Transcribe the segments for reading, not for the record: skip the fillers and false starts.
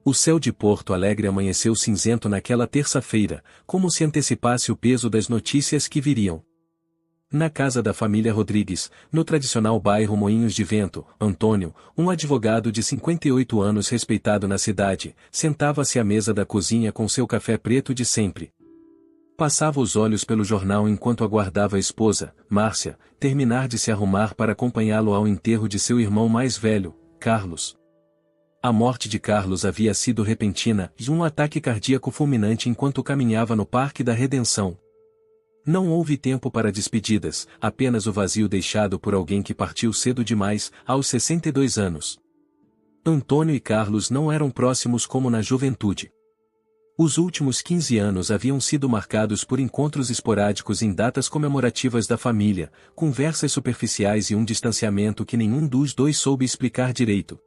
O céu de Porto Alegre amanheceu cinzento naquela terça-feira, como se antecipasse o peso das notícias que viriam. Na casa da família Rodrigues, no tradicional bairro Moinhos de Vento, Antônio, um advogado de 58 anos respeitado na cidade, sentava-se à mesa da cozinha com seu café preto de sempre. Passava os olhos pelo jornal enquanto aguardava a esposa, Márcia, terminar de se arrumar para acompanhá-lo ao enterro de seu irmão mais velho, Carlos. A morte de Carlos havia sido repentina e um ataque cardíaco fulminante enquanto caminhava no Parque da Redenção. Não houve tempo para despedidas, apenas o vazio deixado por alguém que partiu cedo demais, aos 62 anos. Antônio e Carlos não eram próximos como na juventude. Os últimos 15 anos haviam sido marcados por encontros esporádicos em datas comemorativas da família, conversas superficiais e um distanciamento que nenhum dos dois soube explicar direito.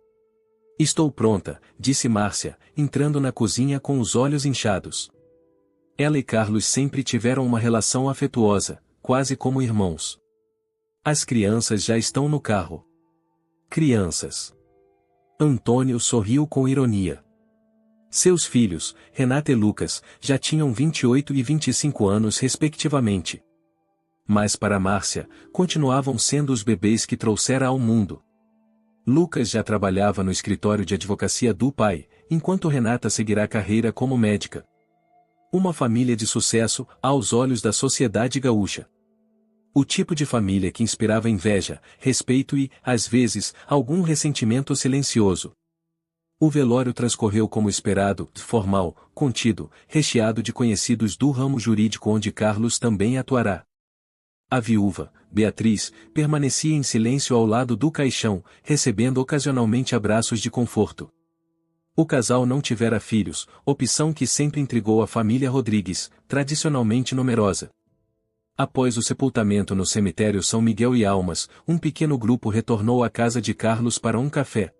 "Estou pronta", disse Márcia, entrando na cozinha com os olhos inchados. Ela e Carlos sempre tiveram uma relação afetuosa, quase como irmãos. "As crianças já estão no carro." "Crianças?" Antônio sorriu com ironia. Seus filhos, Renata e Lucas, já tinham 28 e 25 anos respectivamente. Mas para Márcia, continuavam sendo os bebês que trouxera ao mundo. Lucas já trabalhava no escritório de advocacia do pai, enquanto Renata seguirá carreira como médica. Uma família de sucesso, aos olhos da sociedade gaúcha. O tipo de família que inspirava inveja, respeito e, às vezes, algum ressentimento silencioso. O velório transcorreu como esperado, formal, contido, recheado de conhecidos do ramo jurídico onde Carlos também atuará. A viúva, Beatriz, permanecia em silêncio ao lado do caixão, recebendo ocasionalmente abraços de conforto. O casal não tivera filhos, opção que sempre intrigou a família Rodrigues, tradicionalmente numerosa. Após o sepultamento no cemitério São Miguel e Almas, um pequeno grupo retornou à casa de Carlos para um café.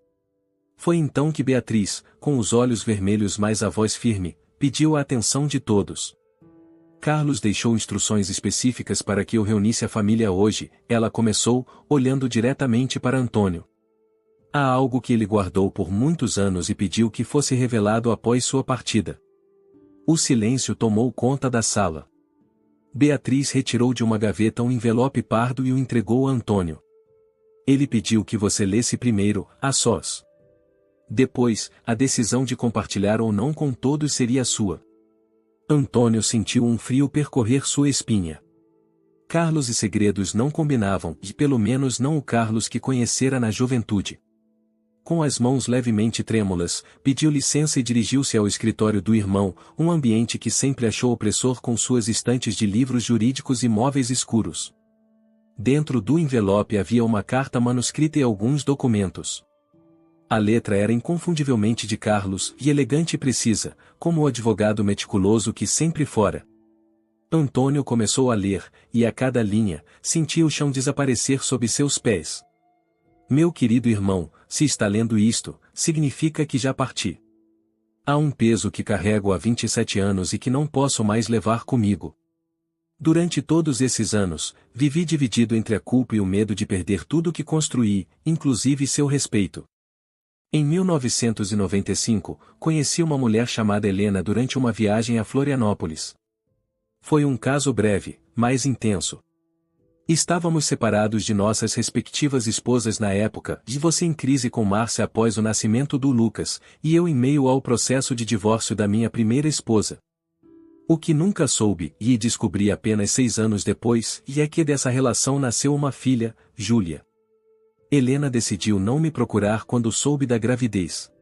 Foi então que Beatriz, com os olhos vermelhos mas a voz firme, pediu a atenção de todos. Carlos deixou instruções específicas para que eu reunisse a família hoje, ela começou, olhando diretamente para Antônio. Há algo que ele guardou por muitos anos e pediu que fosse revelado após sua partida. O silêncio tomou conta da sala. Beatriz retirou de uma gaveta um envelope pardo e o entregou a Antônio. Ele pediu que você lesse primeiro, a sós. Depois, a decisão de compartilhar ou não com todos seria sua. Antônio sentiu um frio percorrer sua espinha. Carlos e segredos não combinavam, e pelo menos não o Carlos que conhecera na juventude. Com as mãos levemente trêmulas, pediu licença e dirigiu-se ao escritório do irmão, um ambiente que sempre achou opressor com suas estantes de livros jurídicos e móveis escuros. Dentro do envelope havia uma carta manuscrita e alguns documentos. A letra era inconfundivelmente de Carlos, e elegante e precisa, como o advogado meticuloso que sempre fora. Antônio começou a ler, e a cada linha, sentia o chão desaparecer sob seus pés. Meu querido irmão, se está lendo isto, significa que já parti. Há um peso que carrego há 27 anos e que não posso mais levar comigo. Durante todos esses anos, vivi dividido entre a culpa e o medo de perder tudo o que construí, inclusive seu respeito. Em 1995, conheci uma mulher chamada Helena durante uma viagem a Florianópolis. Foi um caso breve, mas intenso. Estávamos separados de nossas respectivas esposas na época, e você em crise com Márcia após o nascimento do Lucas, e eu em meio ao processo de divórcio da minha primeira esposa. O que nunca soube, e descobri apenas 6 anos depois, é que dessa relação nasceu uma filha, Júlia. Helena decidiu não me procurar quando soube da gravidez.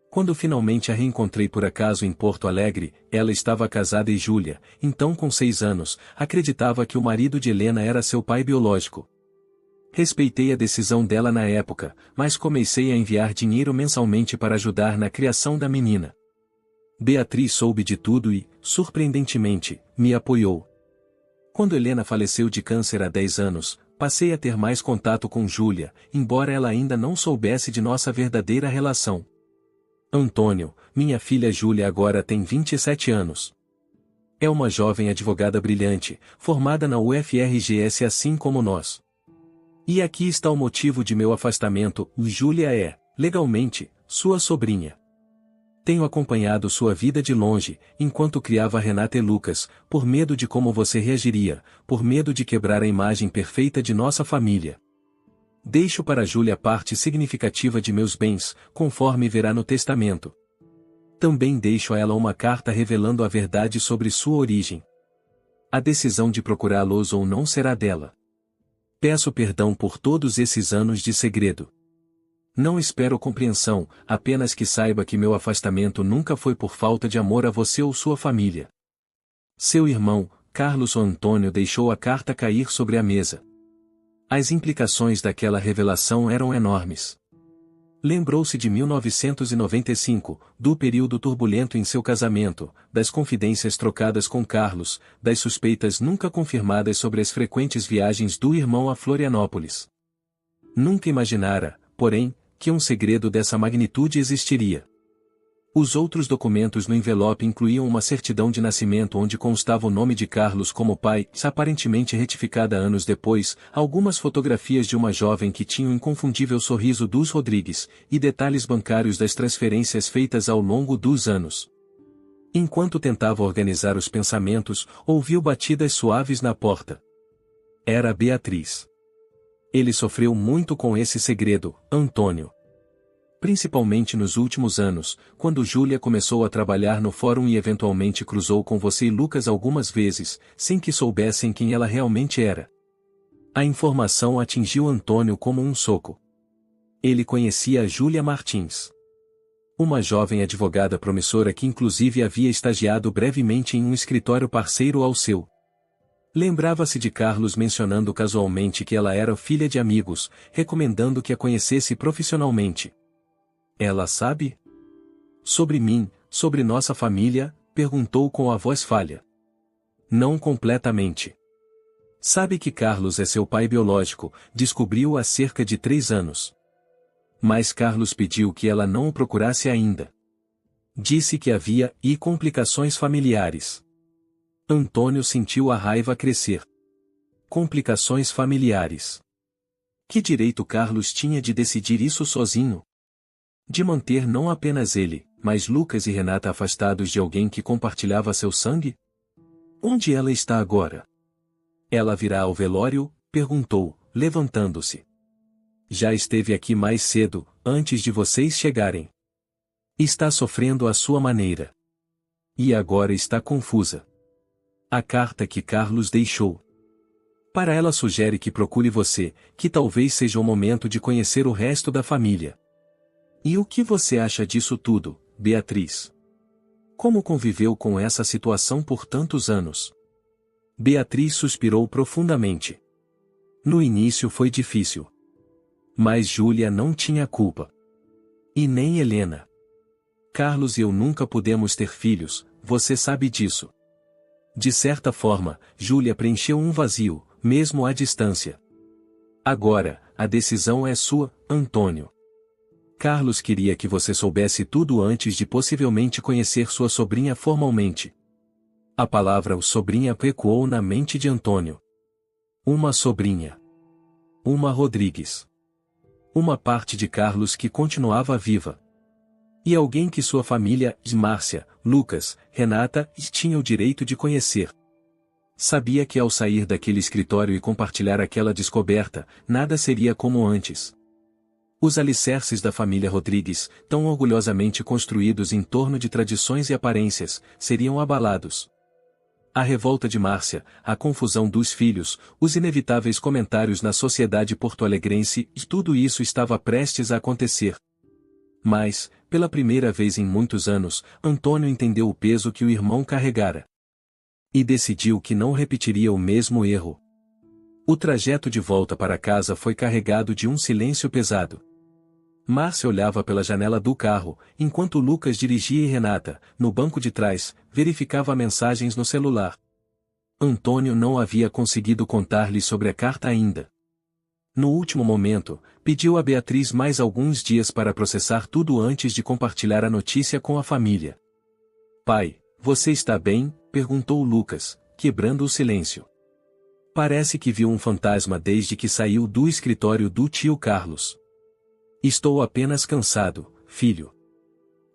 Quando finalmente a reencontrei por acaso em Porto Alegre, ela estava casada e Júlia, então com 6 anos, acreditava que o marido de Helena era seu pai biológico. Respeitei a decisão dela na época, mas comecei a enviar dinheiro mensalmente para ajudar na criação da menina. Beatriz soube de tudo e, surpreendentemente, me apoiou. Quando Helena faleceu de câncer há 10 anos, passei a ter mais contato com Júlia, embora ela ainda não soubesse de nossa verdadeira relação. Antônio, minha filha Júlia agora tem 27 anos. É uma jovem advogada brilhante, formada na UFRGS assim como nós. E aqui está o motivo de meu afastamento, Júlia é, legalmente, sua sobrinha. Tenho acompanhado sua vida de longe, enquanto criava Renata e Lucas, por medo de como você reagiria, por medo de quebrar a imagem perfeita de nossa família. Deixo para Júlia parte significativa de meus bens, conforme verá no testamento. Também deixo a ela uma carta revelando a verdade sobre sua origem. A decisão de procurá-los ou não será dela. Peço perdão por todos esses anos de segredo. Não espero compreensão, apenas que saiba que meu afastamento nunca foi por falta de amor a você ou sua família. Seu irmão, Carlos Antônio, deixou a carta cair sobre a mesa. As implicações daquela revelação eram enormes. Lembrou-se de 1995, do período turbulento em seu casamento, das confidências trocadas com Carlos, das suspeitas nunca confirmadas sobre as frequentes viagens do irmão a Florianópolis. Nunca imaginara, porém, que um segredo dessa magnitude existiria. Os outros documentos no envelope incluíam uma certidão de nascimento onde constava o nome de Carlos como pai, aparentemente retificada anos depois, algumas fotografias de uma jovem que tinha o inconfundível sorriso dos Rodrigues, e detalhes bancários das transferências feitas ao longo dos anos. Enquanto tentava organizar os pensamentos, ouviu batidas suaves na porta. Era Beatriz. Ele sofreu muito com esse segredo, Antônio. Principalmente nos últimos anos, quando Júlia começou a trabalhar no fórum e eventualmente cruzou com você e Lucas algumas vezes, sem que soubessem quem ela realmente era. A informação atingiu Antônio como um soco. Ele conhecia a Júlia Martins. Uma jovem advogada promissora que inclusive havia estagiado brevemente em um escritório parceiro ao seu. Lembrava-se de Carlos mencionando casualmente que ela era filha de amigos, recomendando que a conhecesse profissionalmente. Ela sabe? Sobre mim, sobre nossa família? Perguntou com a voz falha. Não completamente. Sabe que Carlos é seu pai biológico, descobriu há cerca de 3 anos. Mas Carlos pediu que ela não o procurasse ainda. Disse que havia complicações familiares. Antônio sentiu a raiva crescer. Complicações familiares. Que direito Carlos tinha de decidir isso sozinho? De manter não apenas ele, mas Lucas e Renata afastados de alguém que compartilhava seu sangue? Onde ela está agora? Ela virá ao velório? Perguntou, levantando-se. Já esteve aqui mais cedo, antes de vocês chegarem. Está sofrendo à sua maneira. E agora está confusa. A carta que Carlos deixou. Para ela sugere que procure você, que talvez seja o momento de conhecer o resto da família. E o que você acha disso tudo, Beatriz? Como conviveu com essa situação por tantos anos? Beatriz suspirou profundamente. No início foi difícil. Mas Júlia não tinha culpa. E nem Helena. Carlos e eu nunca pudemos ter filhos, você sabe disso. De certa forma, Júlia preencheu um vazio, mesmo à distância. Agora, a decisão é sua, Antônio. Carlos queria que você soubesse tudo antes de possivelmente conhecer sua sobrinha formalmente. A palavra sobrinha ecoou na mente de Antônio. Uma sobrinha. Uma Rodrigues. Uma parte de Carlos que continuava viva. E alguém que sua família, Márcia, Lucas, Renata, tinha o direito de conhecer. Sabia que ao sair daquele escritório e compartilhar aquela descoberta, nada seria como antes. Os alicerces da família Rodrigues, tão orgulhosamente construídos em torno de tradições e aparências, seriam abalados. A revolta de Márcia, a confusão dos filhos, os inevitáveis comentários na sociedade porto-alegrense, tudo isso estava prestes a acontecer. Mas, pela primeira vez em muitos anos, Antônio entendeu o peso que o irmão carregara. E decidiu que não repetiria o mesmo erro. O trajeto de volta para casa foi carregado de um silêncio pesado. Márcia olhava pela janela do carro, enquanto Lucas dirigia e Renata, no banco de trás, verificava mensagens no celular. Antônio não havia conseguido contar-lhe sobre a carta ainda. No último momento, pediu a Beatriz mais alguns dias para processar tudo antes de compartilhar a notícia com a família. Pai, você está bem? Perguntou Lucas, quebrando o silêncio. Parece que viu um fantasma desde que saiu do escritório do tio Carlos. Estou apenas cansado, filho.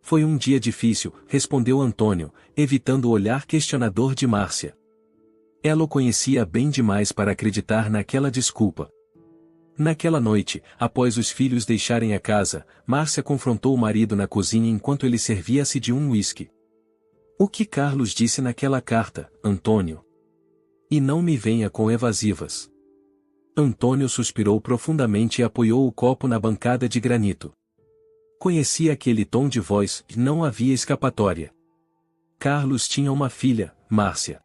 Foi um dia difícil, respondeu Antônio, evitando o olhar questionador de Márcia. Ela o conhecia bem demais para acreditar naquela desculpa. Naquela noite, após os filhos deixarem a casa, Márcia confrontou o marido na cozinha enquanto ele servia-se de um uísque. O que Carlos disse naquela carta, Antônio? E não me venha com evasivas. Antônio suspirou profundamente e apoiou o copo na bancada de granito. Conhecia aquele tom de voz, e não havia escapatória. Carlos tinha uma filha, Márcia.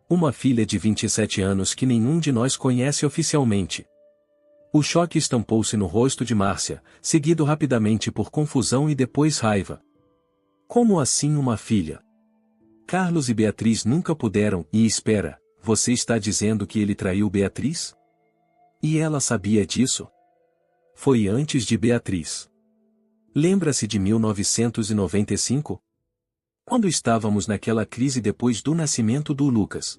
Uma filha de 27 anos que nenhum de nós conhece oficialmente. O choque estampou-se no rosto de Márcia, seguido rapidamente por confusão e depois raiva. Como assim uma filha? Carlos e Beatriz nunca puderam, e espera, você está dizendo que ele traiu Beatriz? E ela sabia disso? Foi antes de Beatriz. Lembra-se de 1995? Quando estávamos naquela crise depois do nascimento do Lucas.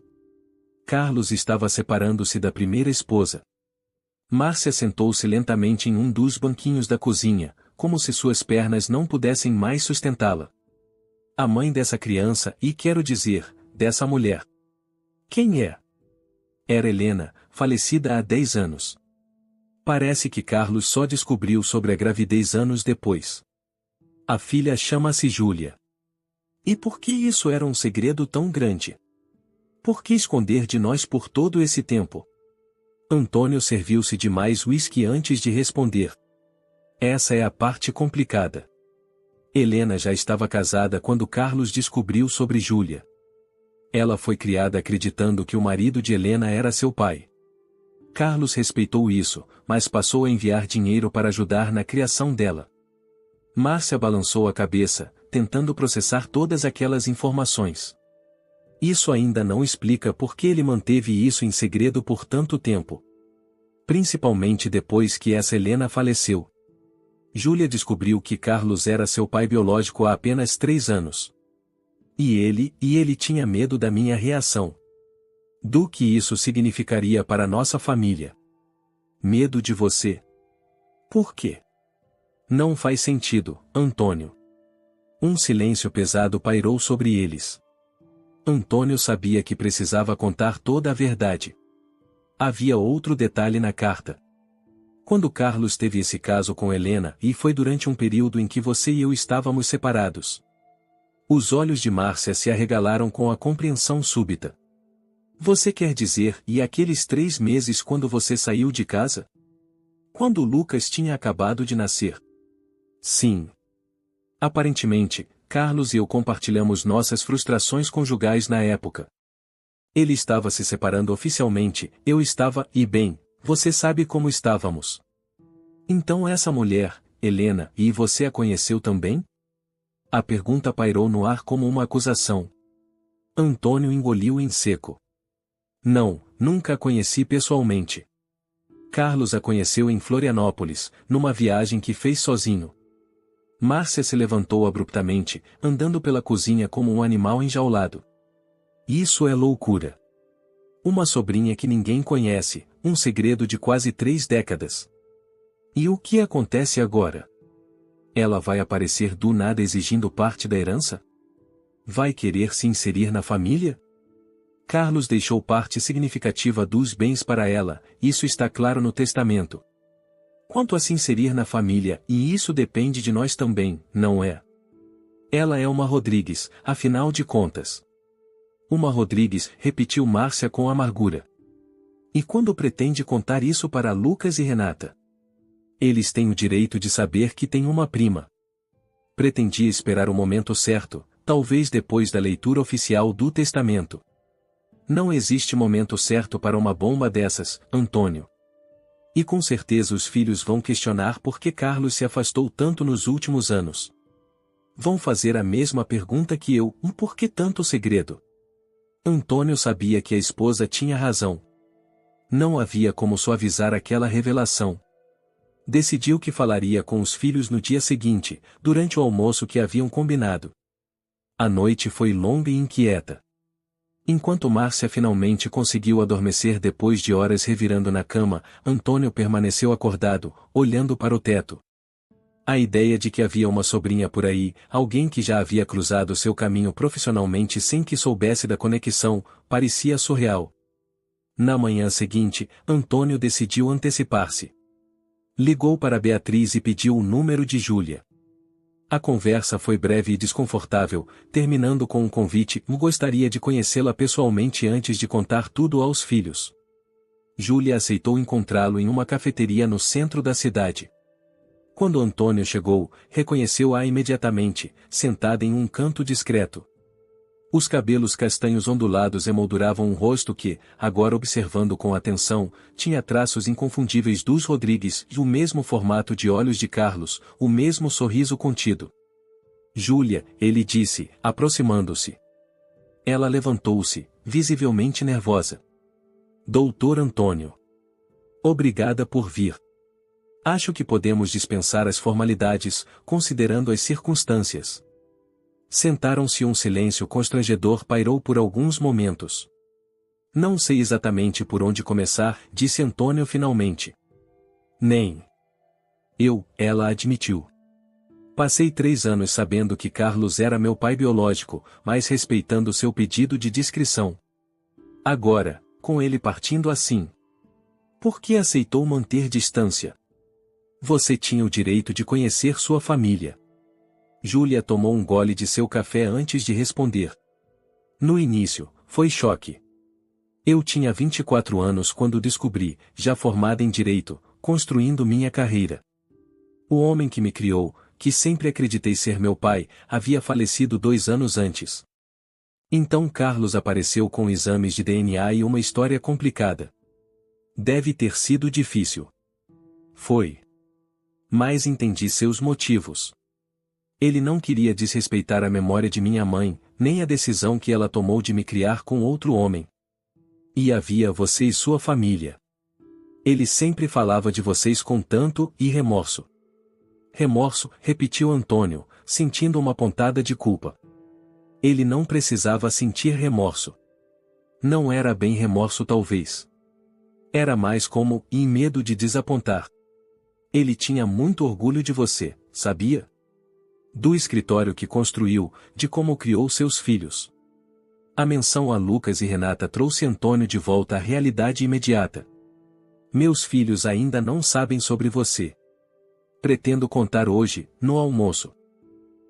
Carlos estava separando-se da primeira esposa. Márcia sentou-se lentamente em um dos banquinhos da cozinha, como se suas pernas não pudessem mais sustentá-la. A mãe dessa criança, e quero dizer, dessa mulher. Quem é? Era Helena, falecida há 10 anos. Parece que Carlos só descobriu sobre a gravidez anos depois. A filha chama-se Júlia. E por que isso era um segredo tão grande? Por que esconder de nós por todo esse tempo? Antônio serviu-se de mais uísque antes de responder. Essa é a parte complicada. Helena já estava casada quando Carlos descobriu sobre Júlia. Ela foi criada acreditando que o marido de Helena era seu pai. Carlos respeitou isso, mas passou a enviar dinheiro para ajudar na criação dela. Márcia balançou a cabeça, tentando processar todas aquelas informações. Isso ainda não explica por que ele manteve isso em segredo por tanto tempo. Principalmente depois que essa Helena faleceu. Júlia descobriu que Carlos era seu pai biológico há apenas 3 anos. E ele tinha medo da minha reação. Do que isso significaria para nossa família. Medo de você. Por quê? Não faz sentido, Antônio. Um silêncio pesado pairou sobre eles. Antônio sabia que precisava contar toda a verdade. Havia outro detalhe na carta. Quando Carlos teve esse caso com Helena, e foi durante um período em que você e eu estávamos separados. Os olhos de Márcia se arregalaram com a compreensão súbita. Você quer dizer, e aqueles 3 meses quando você saiu de casa? Quando Lucas tinha acabado de nascer? Sim. Aparentemente, Carlos e eu compartilhamos nossas frustrações conjugais na época. Ele estava se separando oficialmente, eu estava, e bem, você sabe como estávamos. Então essa mulher, Helena, e você a conheceu também? A pergunta pairou no ar como uma acusação. Antônio engoliu em seco. Não, nunca a conheci pessoalmente. Carlos a conheceu em Florianópolis, numa viagem que fez sozinho. Márcia se levantou abruptamente, andando pela cozinha como um animal enjaulado. Isso é loucura. Uma sobrinha que ninguém conhece, um segredo de quase 3 décadas. E o que acontece agora? Ela vai aparecer do nada exigindo parte da herança? Vai querer se inserir na família? Carlos deixou parte significativa dos bens para ela, isso está claro no testamento. Quanto a se inserir na família, e isso depende de nós também, não é? Ela é uma Rodrigues, afinal de contas. Uma Rodrigues, repetiu Márcia com amargura. E quando pretende contar isso para Lucas e Renata? Eles têm o direito de saber que tem uma prima. Pretendia esperar o momento certo, talvez depois da leitura oficial do testamento. Não existe momento certo para uma bomba dessas, Antônio. E com certeza os filhos vão questionar por que Carlos se afastou tanto nos últimos anos. Vão fazer a mesma pergunta que eu, por que tanto segredo? Antônio sabia que a esposa tinha razão. Não havia como suavizar aquela revelação. Decidiu que falaria com os filhos no dia seguinte, durante o almoço que haviam combinado. A noite foi longa e inquieta. Enquanto Márcia finalmente conseguiu adormecer depois de horas revirando na cama, Antônio permaneceu acordado, olhando para o teto. A ideia de que havia uma sobrinha por aí, alguém que já havia cruzado seu caminho profissionalmente sem que soubesse da conexão, parecia surreal. Na manhã seguinte, Antônio decidiu antecipar-se. Ligou para Beatriz e pediu o número de Júlia. A conversa foi breve e desconfortável, terminando com um convite: gostaria de conhecê-la pessoalmente antes de contar tudo aos filhos. Júlia aceitou encontrá-lo em uma cafeteria no centro da cidade. Quando Antônio chegou, reconheceu-a imediatamente, sentada em um canto discreto. Os cabelos castanhos ondulados emolduravam um rosto que, agora observando com atenção, tinha traços inconfundíveis dos Rodrigues e o mesmo formato de olhos de Carlos, o mesmo sorriso contido. Júlia, ele disse, aproximando-se. Ela levantou-se, visivelmente nervosa. Doutor Antônio. Obrigada por vir. Acho que podemos dispensar as formalidades, considerando as circunstâncias. Sentaram-se. Um silêncio constrangedor pairou por alguns momentos. Não sei exatamente por onde começar, disse Antônio finalmente. Nem eu, ela admitiu. Passei 3 anos sabendo que Carlos era meu pai biológico, mas respeitando seu pedido de discrição. Agora, com ele partindo assim, por que aceitou manter distância? Você tinha o direito de conhecer sua família. Júlia tomou um gole de seu café antes de responder. No início, foi choque. Eu tinha 24 anos quando descobri, já formada em direito, construindo minha carreira. O homem que me criou, que sempre acreditei ser meu pai, havia falecido 2 anos antes. Então Carlos apareceu com exames de DNA e uma história complicada. Deve ter sido difícil. Foi. Mas entendi seus motivos. Ele não queria desrespeitar a memória de minha mãe, nem a decisão que ela tomou de me criar com outro homem. E havia você e sua família. Ele sempre falava de vocês com tanto e remorso. Remorso, repetiu Antônio, sentindo uma pontada de culpa. Ele não precisava sentir remorso. Não era bem remorso talvez. Era mais como, em medo de desapontar. Ele tinha muito orgulho de você, sabia? Do escritório que construiu, de como criou seus filhos. A menção a Lucas e Renata trouxe Antônio de volta à realidade imediata. Meus filhos ainda não sabem sobre você. Pretendo contar hoje, no almoço.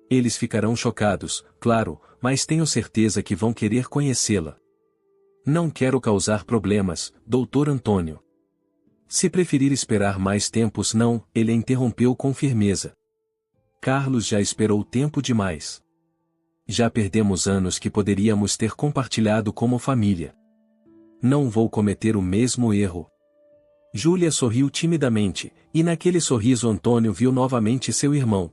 Eles ficarão chocados, claro, mas tenho certeza que vão querer conhecê-la. Não quero causar problemas, doutor Antônio. Se preferir esperar mais tempos não, ele interrompeu com firmeza. Carlos já esperou tempo demais. Já perdemos anos que poderíamos ter compartilhado como família. Não vou cometer o mesmo erro. Júlia sorriu timidamente, e naquele sorriso Antônio viu novamente seu irmão.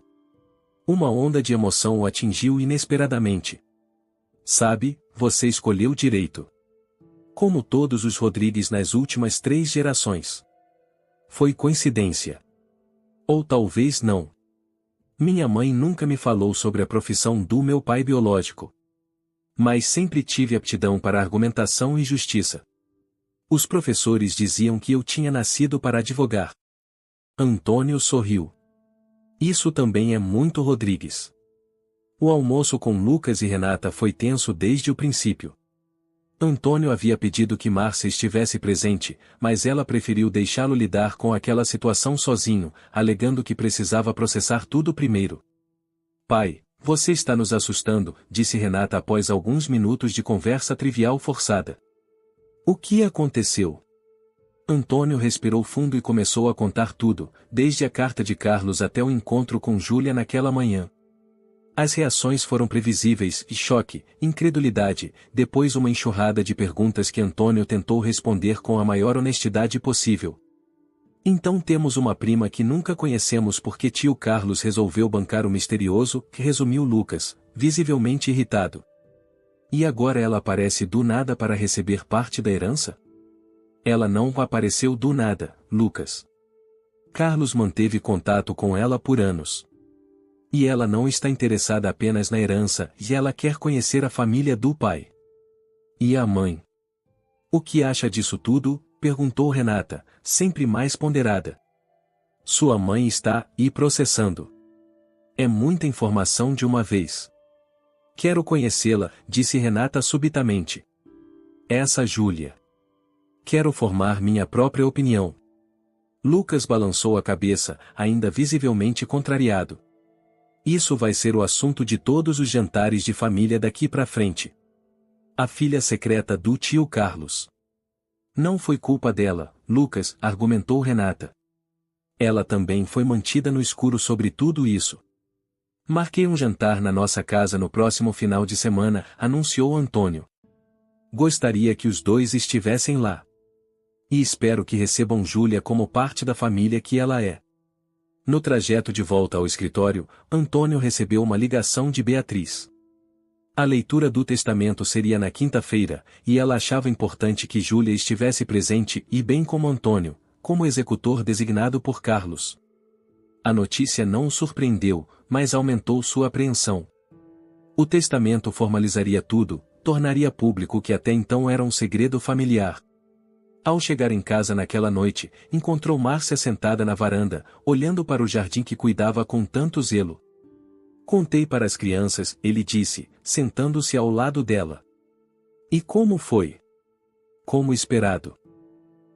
Uma onda de emoção o atingiu inesperadamente. Sabe, você escolheu direito. Como todos os Rodrigues nas últimas 3 gerações. Foi coincidência. Ou talvez não. Minha mãe nunca me falou sobre a profissão do meu pai biológico. Mas sempre tive aptidão para argumentação e justiça. Os professores diziam que eu tinha nascido para advogar. Antônio sorriu. Isso também é muito Rodrigues. O almoço com Lucas e Renata foi tenso desde o princípio. Antônio havia pedido que Márcia estivesse presente, mas ela preferiu deixá-lo lidar com aquela situação sozinho, alegando que precisava processar tudo primeiro. Pai, você está nos assustando, disse Renata após alguns minutos de conversa trivial forçada. O que aconteceu? Antônio respirou fundo e começou a contar tudo, desde a carta de Carlos até o encontro com Júlia naquela manhã. As reações foram previsíveis, e choque, incredulidade, depois uma enxurrada de perguntas que Antônio tentou responder com a maior honestidade possível. Então temos uma prima que nunca conhecemos porque tio Carlos resolveu bancar o misterioso, resumiu Lucas, visivelmente irritado. E agora ela aparece do nada para receber parte da herança? Ela não apareceu do nada, Lucas. Carlos manteve contato com ela por anos. E ela não está interessada apenas na herança, e ela quer conhecer a família do pai. E a mãe? O que acha disso tudo? Perguntou Renata, sempre mais ponderada. Sua mãe está processando. É muita informação de uma vez. Quero conhecê-la, disse Renata subitamente. Essa Júlia. Quero formar minha própria opinião. Lucas balançou a cabeça, ainda visivelmente contrariado. Isso vai ser o assunto de todos os jantares de família daqui pra frente. A filha secreta do tio Carlos. Não foi culpa dela, Lucas, argumentou Renata. Ela também foi mantida no escuro sobre tudo isso. Marquei um jantar na nossa casa no próximo final de semana, anunciou Antônio. Gostaria que os dois estivessem lá. E espero que recebam Júlia como parte da família que ela é. No trajeto de volta ao escritório, Antônio recebeu uma ligação de Beatriz. A leitura do testamento seria na quinta-feira, e ela achava importante que Júlia estivesse presente e bem como Antônio, como executor designado por Carlos. A notícia não o surpreendeu, mas aumentou sua apreensão. O testamento formalizaria tudo, tornaria público o que até então era um segredo familiar. Ao chegar em casa naquela noite, encontrou Márcia sentada na varanda, olhando para o jardim que cuidava com tanto zelo. Contei para as crianças, ele disse, sentando-se ao lado dela. E como foi? Como esperado.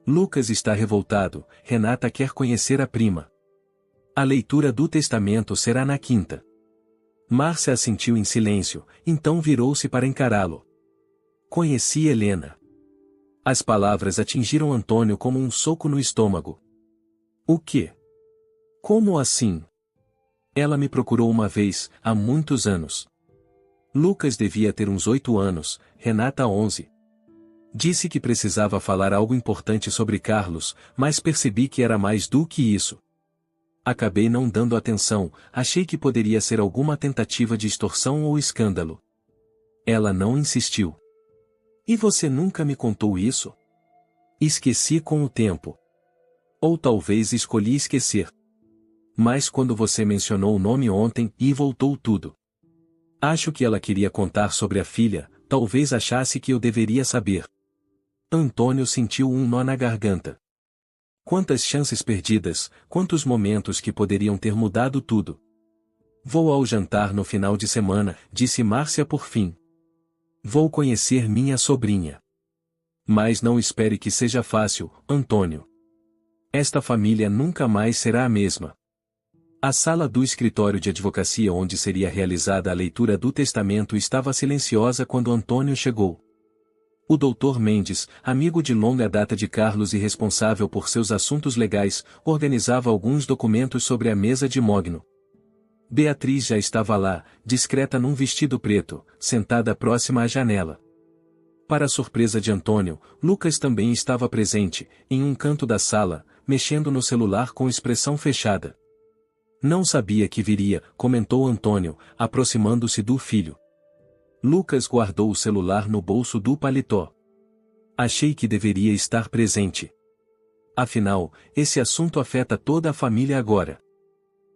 Lucas está revoltado, Renata quer conhecer a prima. A leitura do testamento será na quinta. Márcia assentiu em silêncio, então virou-se para encará-lo. Conheci Helena. As palavras atingiram Antônio como um soco no estômago. O quê? Como assim? Ela me procurou uma vez, há muitos anos. Lucas devia ter uns 8 anos, Renata 11. Disse que precisava falar algo importante sobre Carlos, mas percebi que era mais do que isso. Acabei não dando atenção, achei que poderia ser alguma tentativa de extorsão ou escândalo. Ela não insistiu. E você nunca me contou isso? Esqueci com o tempo. Ou talvez escolhi esquecer. Mas quando você mencionou o nome ontem, voltou tudo. Acho que ela queria contar sobre a filha, talvez achasse que eu deveria saber. Antônio sentiu um nó na garganta. Quantas chances perdidas, quantos momentos que poderiam ter mudado tudo. Vou ao jantar no final de semana, disse Márcia por fim. Vou conhecer minha sobrinha. Mas não espere que seja fácil, Antônio. Esta família nunca mais será a mesma. A sala do escritório de advocacia onde seria realizada a leitura do testamento estava silenciosa quando Antônio chegou. O Dr. Mendes, amigo de longa data de Carlos e responsável por seus assuntos legais, organizava alguns documentos sobre a mesa de mogno. Beatriz já estava lá, discreta num vestido preto, sentada próxima à janela. Para a surpresa de Antônio, Lucas também estava presente, em um canto da sala, mexendo no celular com expressão fechada. Não sabia que viria, comentou Antônio, aproximando-se do filho. Lucas guardou o celular no bolso do paletó. Achei que deveria estar presente. Afinal, esse assunto afeta toda a família agora.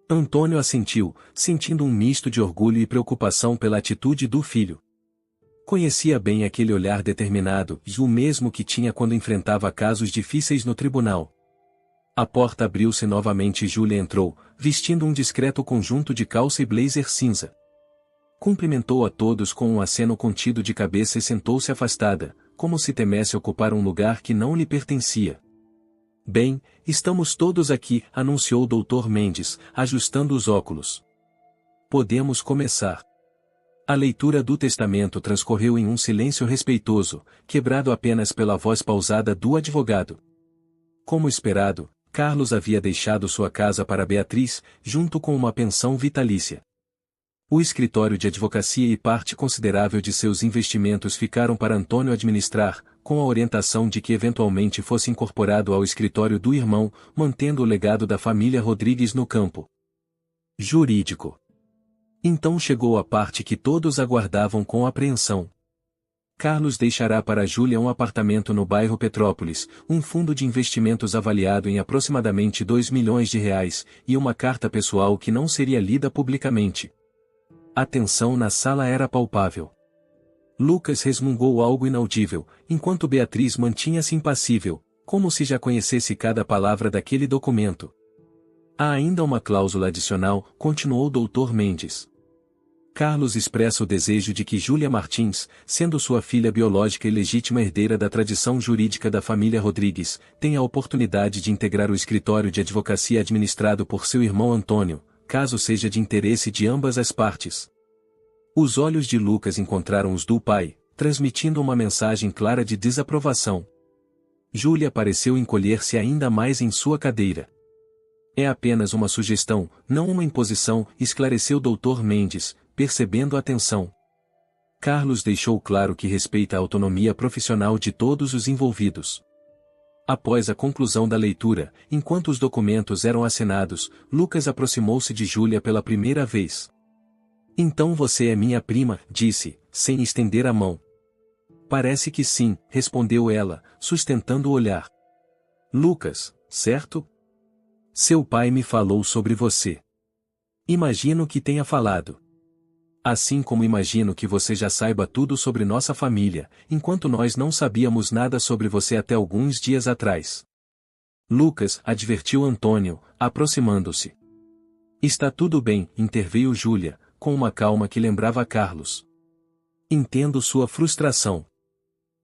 Antônio assentiu, sentindo um misto de orgulho e preocupação pela atitude do filho. Conhecia bem aquele olhar determinado, e o mesmo que tinha quando enfrentava casos difíceis no tribunal. A porta abriu-se novamente e Júlia entrou, vestindo um discreto conjunto de calça e blazer cinza. Cumprimentou a todos com um aceno contido de cabeça e sentou-se afastada, como se temesse ocupar um lugar que não lhe pertencia. Bem, estamos todos aqui, anunciou o Dr. Mendes, ajustando os óculos. Podemos começar. A leitura do testamento transcorreu em um silêncio respeitoso, quebrado apenas pela voz pausada do advogado. Como esperado, Carlos havia deixado sua casa para Beatriz, junto com uma pensão vitalícia. O escritório de advocacia e parte considerável de seus investimentos ficaram para Antônio administrar, com a orientação de que eventualmente fosse incorporado ao escritório do irmão, mantendo o legado da família Rodrigues no campo jurídico. Então chegou a parte que todos aguardavam com apreensão. Carlos deixará para Júlia um apartamento no bairro Petrópolis, um fundo de investimentos avaliado em aproximadamente R$ 2 milhões, e uma carta pessoal que não seria lida publicamente. A tensão na sala era palpável. Lucas resmungou algo inaudível, enquanto Beatriz mantinha-se impassível, como se já conhecesse cada palavra daquele documento. Há ainda uma cláusula adicional, continuou Dr. Mendes. Carlos expressa o desejo de que Júlia Martins, sendo sua filha biológica e legítima herdeira da tradição jurídica da família Rodrigues, tenha a oportunidade de integrar o escritório de advocacia administrado por seu irmão Antônio, caso seja de interesse de ambas as partes. Os olhos de Lucas encontraram os do pai, transmitindo uma mensagem clara de desaprovação. Júlia pareceu encolher-se ainda mais em sua cadeira. É apenas uma sugestão, não uma imposição, esclareceu Dr. Mendes, percebendo a tensão. Carlos deixou claro que respeita a autonomia profissional de todos os envolvidos. Após a conclusão da leitura, enquanto os documentos eram assinados, Lucas aproximou-se de Júlia pela primeira vez. Então você é minha prima, disse, sem estender a mão. Parece que sim, respondeu ela, sustentando o olhar. Lucas, certo? Seu pai me falou sobre você. Imagino que tenha falado. Assim como imagino que você já saiba tudo sobre nossa família, enquanto nós não sabíamos nada sobre você até alguns dias atrás. Lucas, advertiu Antônio, aproximando-se. Está tudo bem, interveio Júlia, com uma calma que lembrava Carlos. Entendo sua frustração.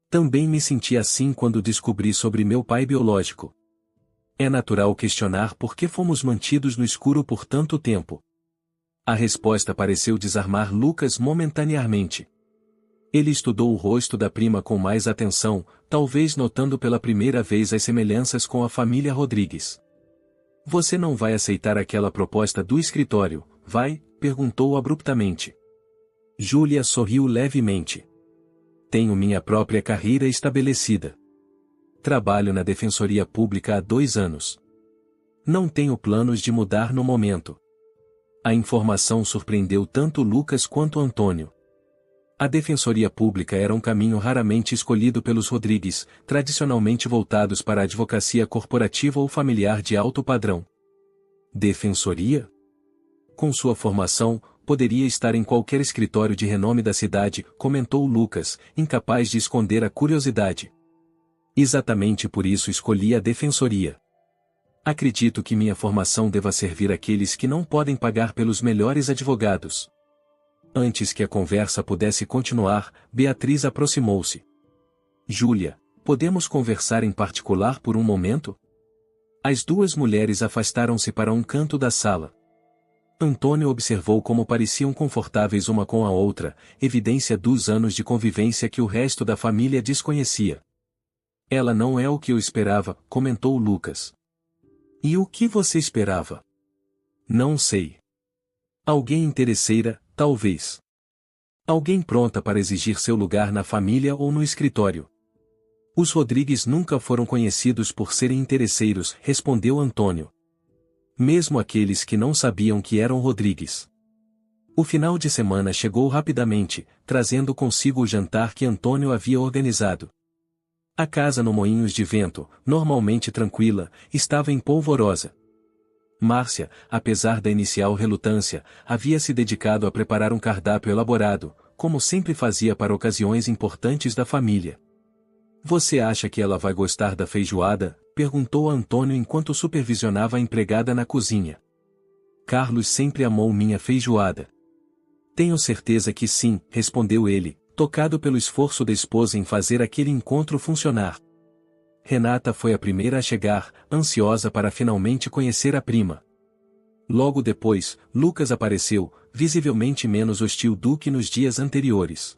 Também me senti assim quando descobri sobre meu pai biológico. É natural questionar por que fomos mantidos no escuro por tanto tempo. A resposta pareceu desarmar Lucas momentaneamente. Ele estudou o rosto da prima com mais atenção, talvez notando pela primeira vez as semelhanças com a família Rodrigues. Você não vai aceitar aquela proposta do escritório, vai? Perguntou abruptamente. Júlia sorriu levemente. Tenho minha própria carreira estabelecida. Trabalho na Defensoria Pública há 2 anos. Não tenho planos de mudar no momento. A informação surpreendeu tanto Lucas quanto Antônio. A Defensoria Pública era um caminho raramente escolhido pelos Rodrigues, tradicionalmente voltados para a advocacia corporativa ou familiar de alto padrão. Defensoria? Com sua formação, poderia estar em qualquer escritório de renome da cidade, comentou Lucas, incapaz de esconder a curiosidade. Exatamente por isso escolhi a Defensoria. Acredito que minha formação deva servir àqueles que não podem pagar pelos melhores advogados. Antes que a conversa pudesse continuar, Beatriz aproximou-se. Júlia, podemos conversar em particular por um momento? As 2 mulheres afastaram-se para um canto da sala. Antônio observou como pareciam confortáveis uma com a outra, evidência dos anos de convivência que o resto da família desconhecia. Ela não é o que eu esperava, comentou Lucas. E o que você esperava? Não sei. Alguém interesseira, talvez. Alguém pronta para exigir seu lugar na família ou no escritório. Os Rodrigues nunca foram conhecidos por serem interesseiros, respondeu Antônio. Mesmo aqueles que não sabiam que eram Rodrigues. O final de semana chegou rapidamente, trazendo consigo o jantar que Antônio havia organizado. A casa no Moinhos de Vento, normalmente tranquila, estava em polvorosa. Márcia, apesar da inicial relutância, havia se dedicado a preparar um cardápio elaborado, como sempre fazia para ocasiões importantes da família. Você acha que ela vai gostar da feijoada? Perguntou Antônio enquanto supervisionava a empregada na cozinha. Carlos sempre amou minha feijoada. Tenho certeza que sim, respondeu ele, tocado pelo esforço da esposa em fazer aquele encontro funcionar. Renata foi a primeira a chegar, ansiosa para finalmente conhecer a prima. Logo depois, Lucas apareceu, visivelmente menos hostil do que nos dias anteriores.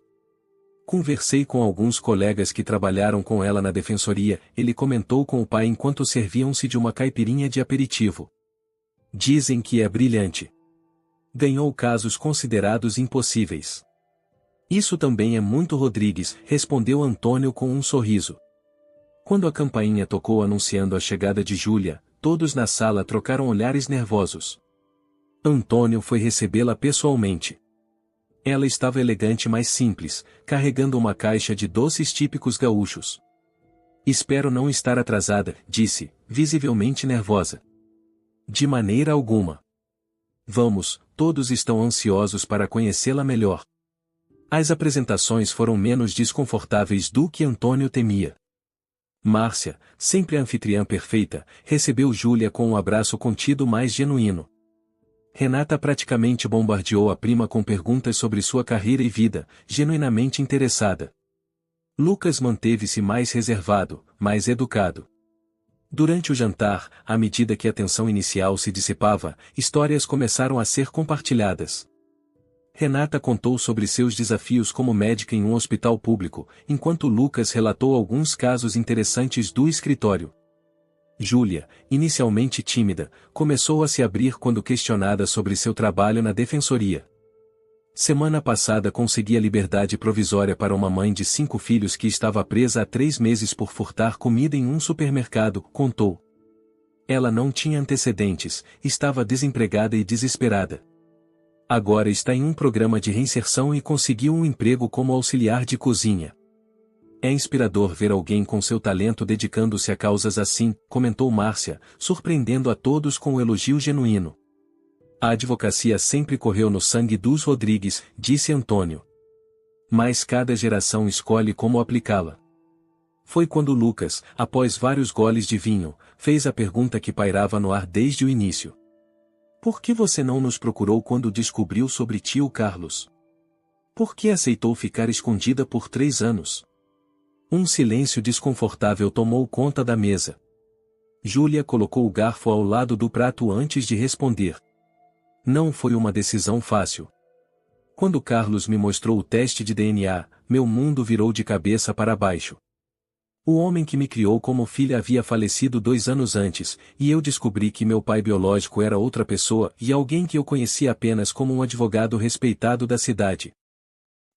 Conversei com alguns colegas que trabalharam com ela na defensoria, ele comentou com o pai enquanto serviam-se de uma caipirinha de aperitivo. Dizem que é brilhante. Ganhou casos considerados impossíveis. Isso também é muito Rodrigues, respondeu Antônio com um sorriso. Quando a campainha tocou anunciando a chegada de Júlia, todos na sala trocaram olhares nervosos. Antônio foi recebê-la pessoalmente. Ela estava elegante mas simples, carregando uma caixa de doces típicos gaúchos. Espero não estar atrasada, disse, visivelmente nervosa. De maneira alguma. Vamos, todos estão ansiosos para conhecê-la melhor. As apresentações foram menos desconfortáveis do que Antônio temia. Márcia, sempre a anfitriã perfeita, recebeu Júlia com um abraço contido mais genuíno. Renata praticamente bombardeou a prima com perguntas sobre sua carreira e vida, genuinamente interessada. Lucas manteve-se mais reservado, mais educado. Durante o jantar, à medida que a tensão inicial se dissipava, histórias começaram a ser compartilhadas. Renata contou sobre seus desafios como médica em um hospital público, enquanto Lucas relatou alguns casos interessantes do escritório. Júlia, inicialmente tímida, começou a se abrir quando questionada sobre seu trabalho na defensoria. Semana passada conseguia liberdade provisória para uma mãe de 5 filhos que estava presa há 3 meses por furtar comida em um supermercado, contou. Ela não tinha antecedentes, estava desempregada e desesperada. Agora está em um programa de reinserção e conseguiu um emprego como auxiliar de cozinha. É inspirador ver alguém com seu talento dedicando-se a causas assim, comentou Márcia, surpreendendo a todos com um elogio genuíno. A advocacia sempre correu no sangue dos Rodrigues, disse Antônio. Mas cada geração escolhe como aplicá-la. Foi quando Lucas, após vários goles de vinho, fez a pergunta que pairava no ar desde o início. Por que você não nos procurou quando descobriu sobre tio Carlos? Por que aceitou ficar escondida por 3 anos? Um silêncio desconfortável tomou conta da mesa. Júlia colocou o garfo ao lado do prato antes de responder. Não foi uma decisão fácil. Quando Carlos me mostrou o teste de DNA, meu mundo virou de cabeça para baixo. O homem que me criou como filha havia falecido 2 anos antes, e eu descobri que meu pai biológico era outra pessoa e alguém que eu conhecia apenas como um advogado respeitado da cidade.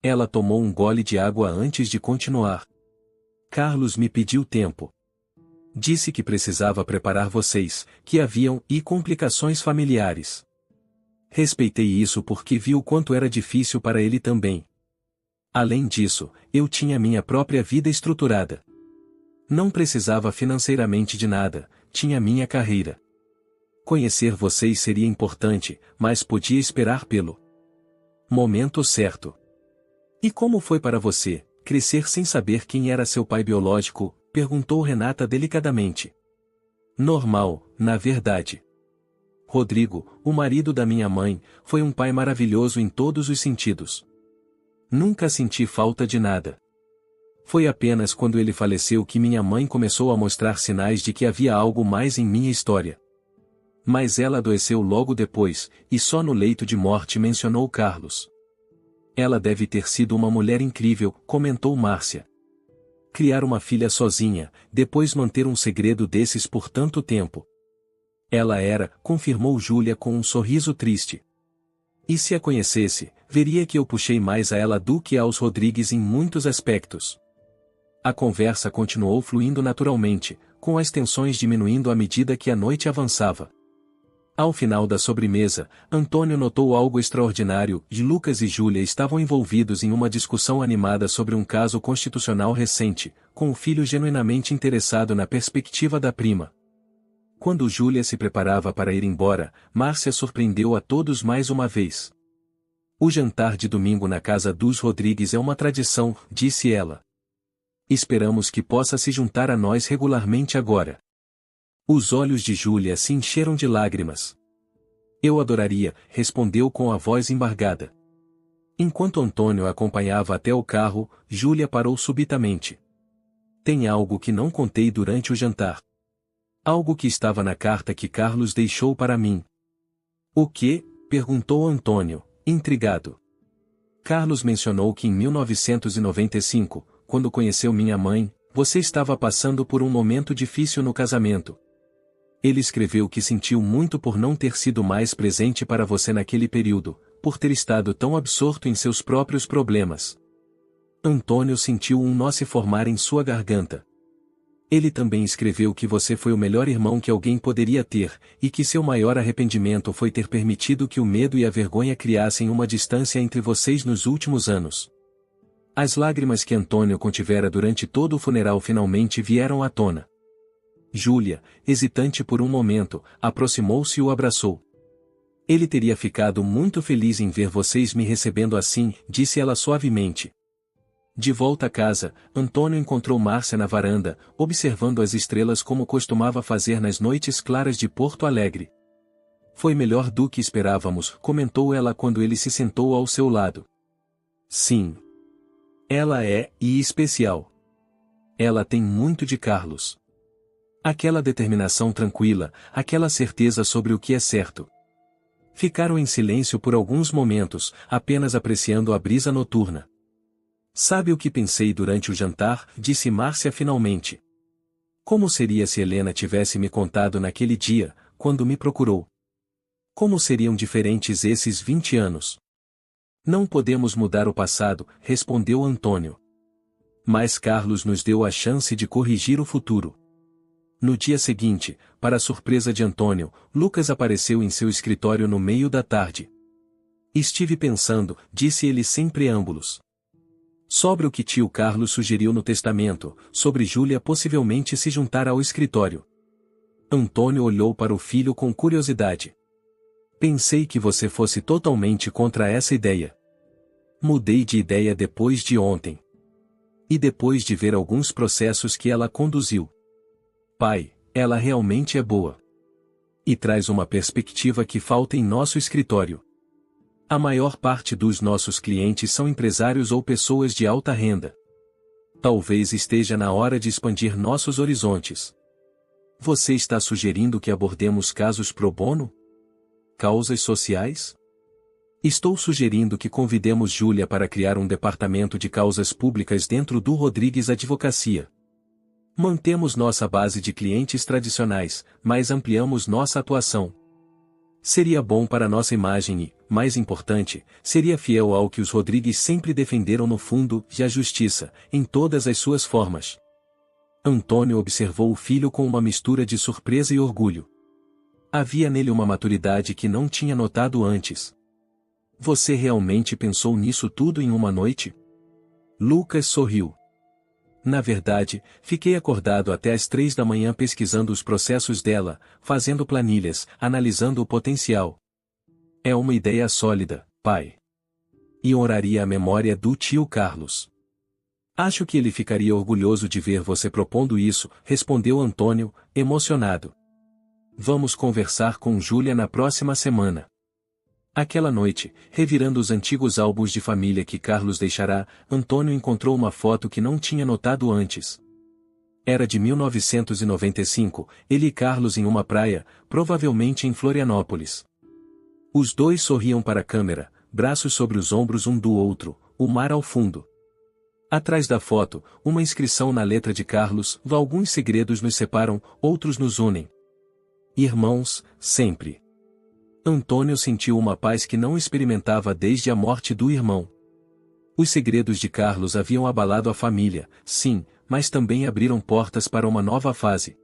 Ela tomou um gole de água antes de continuar. Carlos me pediu tempo. Disse que precisava preparar vocês, que haviam complicações familiares. Respeitei isso porque vi o quanto era difícil para ele também. Além disso, eu tinha minha própria vida estruturada. Não precisava financeiramente de nada, tinha minha carreira. Conhecer vocês seria importante, mas podia esperar pelo momento certo. E como foi para você, crescer sem saber quem era seu pai biológico? Perguntou Renata delicadamente. Normal, na verdade. Rodrigo, o marido da minha mãe, foi um pai maravilhoso em todos os sentidos. Nunca senti falta de nada. Foi apenas quando ele faleceu que minha mãe começou a mostrar sinais de que havia algo mais em minha história. Mas ela adoeceu logo depois, e só no leito de morte mencionou Carlos. Ela deve ter sido uma mulher incrível, comentou Márcia. Criar uma filha sozinha, depois manter um segredo desses por tanto tempo. Ela era, confirmou Júlia com um sorriso triste. E se a conhecesse, veria que eu puxei mais a ela do que aos Rodrigues em muitos aspectos. A conversa continuou fluindo naturalmente, com as tensões diminuindo à medida que a noite avançava. Ao final da sobremesa, Antônio notou algo extraordinário, e Lucas e Júlia estavam envolvidos em uma discussão animada sobre um caso constitucional recente, com o filho genuinamente interessado na perspectiva da prima. Quando Júlia se preparava para ir embora, Márcia surpreendeu a todos mais uma vez. O jantar de domingo na casa dos Rodrigues é uma tradição, disse ela. Esperamos que possa se juntar a nós regularmente agora. Os olhos de Júlia se encheram de lágrimas. Eu adoraria, respondeu com a voz embargada. Enquanto Antônio a acompanhava até o carro, Júlia parou subitamente. Tem algo que não contei durante o jantar. Algo que estava na carta que Carlos deixou para mim. O quê? Perguntou Antônio, intrigado. Carlos mencionou que em 1995, quando conheceu minha mãe, você estava passando por um momento difícil no casamento. Ele escreveu que sentiu muito por não ter sido mais presente para você naquele período, por ter estado tão absorto em seus próprios problemas. Antônio sentiu um nó se formar em sua garganta. Ele também escreveu que você foi o melhor irmão que alguém poderia ter, e que seu maior arrependimento foi ter permitido que o medo e a vergonha criassem uma distância entre vocês nos últimos anos. As lágrimas que Antônio contivera durante todo o funeral finalmente vieram à tona. Júlia, hesitante por um momento, aproximou-se e o abraçou. Ele teria ficado muito feliz em ver vocês me recebendo assim, disse ela suavemente. De volta a casa, Antônio encontrou Márcia na varanda, observando as estrelas como costumava fazer nas noites claras de Porto Alegre. Foi melhor do que esperávamos, comentou ela quando ele se sentou ao seu lado. Sim. Ela é, e especial. Ela tem muito de Carlos. Aquela determinação tranquila, aquela certeza sobre o que é certo. Ficaram em silêncio por alguns momentos, apenas apreciando a brisa noturna. Sabe o que pensei durante o jantar? Disse Márcia finalmente. Como seria se Helena tivesse me contado naquele dia, quando me procurou? Como seriam diferentes esses 20 anos? Não podemos mudar o passado, respondeu Antônio. Mas Carlos nos deu a chance de corrigir o futuro. No dia seguinte, para a surpresa de Antônio, Lucas apareceu em seu escritório no meio da tarde. Estive pensando, disse ele sem preâmbulos. Sobre o que tio Carlos sugeriu no testamento, sobre Júlia possivelmente se juntar ao escritório. Antônio olhou para o filho com curiosidade. Pensei que você fosse totalmente contra essa ideia. Mudei de ideia depois de ontem. E depois de ver alguns processos que ela conduziu. Pai, ela realmente é boa. E traz uma perspectiva que falta em nosso escritório. A maior parte dos nossos clientes são empresários ou pessoas de alta renda. Talvez esteja na hora de expandir nossos horizontes. Você está sugerindo que abordemos casos pro bono? Causas sociais? Estou sugerindo que convidemos Júlia para criar um departamento de causas públicas dentro do Rodrigues Advocacia. Mantemos nossa base de clientes tradicionais, mas ampliamos nossa atuação. Seria bom para nossa imagem e, mais importante, seria fiel ao que os Rodrigues sempre defenderam no fundo, e a justiça, em todas as suas formas. Antônio observou o filho com uma mistura de surpresa e orgulho. Havia nele uma maturidade que não tinha notado antes. Você realmente pensou nisso tudo em uma noite? Lucas sorriu. Na verdade, fiquei acordado até às 3 da manhã pesquisando os processos dela, fazendo planilhas, analisando o potencial. É uma ideia sólida, pai. E honraria a memória do tio Carlos. Acho que ele ficaria orgulhoso de ver você propondo isso, respondeu Antônio, emocionado. Vamos conversar com Júlia na próxima semana. Aquela noite, revirando os antigos álbuns de família que Carlos deixará, Antônio encontrou uma foto que não tinha notado antes. Era de 1995, ele e Carlos em uma praia, provavelmente em Florianópolis. Os dois sorriam para a câmera, braços sobre os ombros um do outro, o mar ao fundo. Atrás da foto, uma inscrição na letra de Carlos: alguns segredos nos separam, outros nos unem. Irmãos, sempre. Antônio sentiu uma paz que não experimentava desde a morte do irmão. Os segredos de Carlos haviam abalado a família, sim, mas também abriram portas para uma nova fase.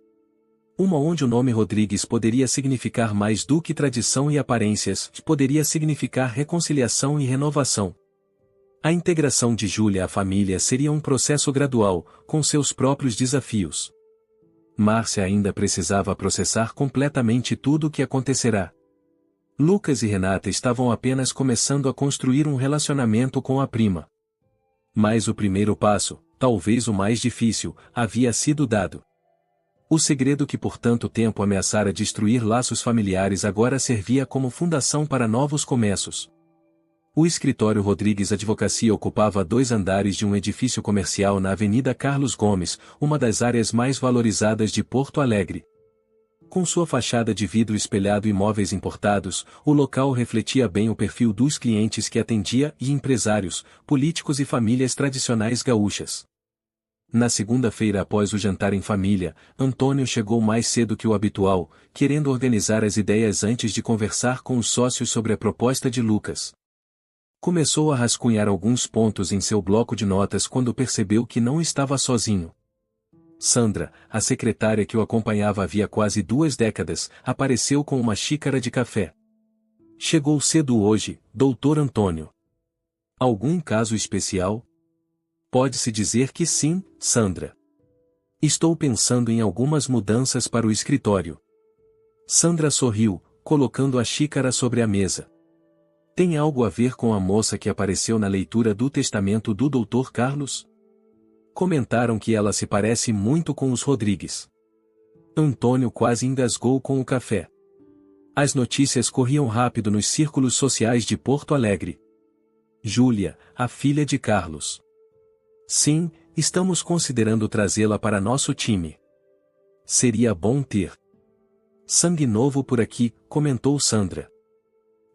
Uma onde o nome Rodrigues poderia significar mais do que tradição e aparências, poderia significar reconciliação e renovação. A integração de Júlia à família seria um processo gradual, com seus próprios desafios. Márcia ainda precisava processar completamente tudo o que acontecerá. Lucas e Renata estavam apenas começando a construir um relacionamento com a prima. Mas o primeiro passo, talvez o mais difícil, havia sido dado. O segredo que por tanto tempo ameaçara destruir laços familiares agora servia como fundação para novos começos. O escritório Rodrigues Advocacia ocupava 2 andares de um edifício comercial na Avenida Carlos Gomes, uma das áreas mais valorizadas de Porto Alegre. Com sua fachada de vidro espelhado e móveis importados, o local refletia bem o perfil dos clientes que atendia e empresários, políticos e famílias tradicionais gaúchas. Na segunda-feira após o jantar em família, Antônio chegou mais cedo que o habitual, querendo organizar as ideias antes de conversar com os sócios sobre a proposta de Lucas. Começou a rascunhar alguns pontos em seu bloco de notas quando percebeu que não estava sozinho. Sandra, a secretária que o acompanhava havia quase 2 décadas, apareceu com uma xícara de café. Chegou cedo hoje, doutor Antônio. Algum caso especial? Pode-se dizer que sim, Sandra. Estou pensando em algumas mudanças para o escritório. Sandra sorriu, colocando a xícara sobre a mesa. Tem algo a ver com a moça que apareceu na leitura do testamento do Dr. Carlos? Comentaram que ela se parece muito com os Rodrigues. Antônio quase engasgou com o café. As notícias corriam rápido nos círculos sociais de Porto Alegre. Júlia, a filha de Carlos. Sim, estamos considerando trazê-la para nosso time. Seria bom ter sangue novo por aqui, comentou Sandra.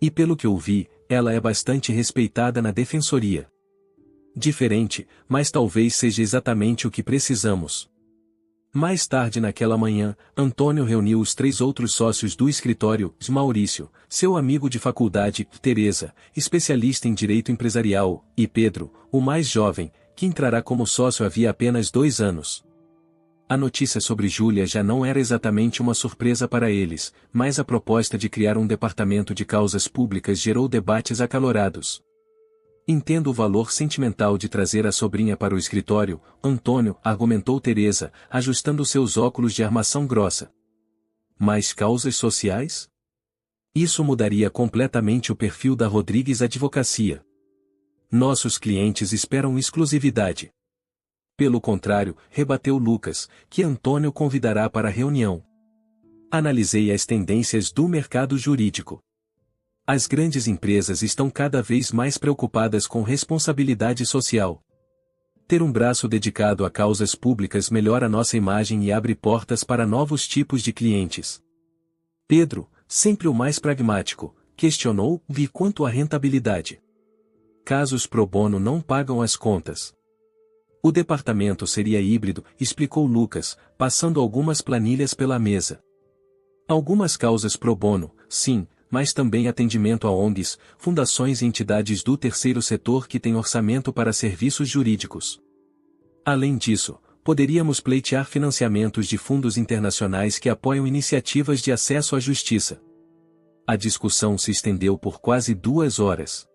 E pelo que ouvi, ela é bastante respeitada na defensoria. Diferente, mas talvez seja exatamente o que precisamos. Mais tarde naquela manhã, Antônio reuniu os 3 outros sócios do escritório, Maurício, seu amigo de faculdade, Teresa, especialista em direito empresarial, e Pedro, o mais jovem, que entrará como sócio havia apenas 2 anos. A notícia sobre Júlia já não era exatamente uma surpresa para eles, mas a proposta de criar um departamento de causas públicas gerou debates acalorados. Entendo o valor sentimental de trazer a sobrinha para o escritório, Antônio, argumentou Teresa, ajustando seus óculos de armação grossa. Mas causas sociais? Isso mudaria completamente o perfil da Rodrigues Advocacia. Nossos clientes esperam exclusividade. Pelo contrário, rebateu Lucas, que Antônio convidará para a reunião. Analisei as tendências do mercado jurídico. As grandes empresas estão cada vez mais preocupadas com responsabilidade social. Ter um braço dedicado a causas públicas melhora nossa imagem e abre portas para novos tipos de clientes. Pedro, sempre o mais pragmático, questionou, vi quanto à rentabilidade. Casos pro bono não pagam as contas. O departamento seria híbrido, explicou Lucas, passando algumas planilhas pela mesa. Algumas causas pro bono, sim, mas também atendimento a ONGs, fundações e entidades do terceiro setor que têm orçamento para serviços jurídicos. Além disso, poderíamos pleitear financiamentos de fundos internacionais que apoiam iniciativas de acesso à justiça. A discussão se estendeu por quase 2 horas.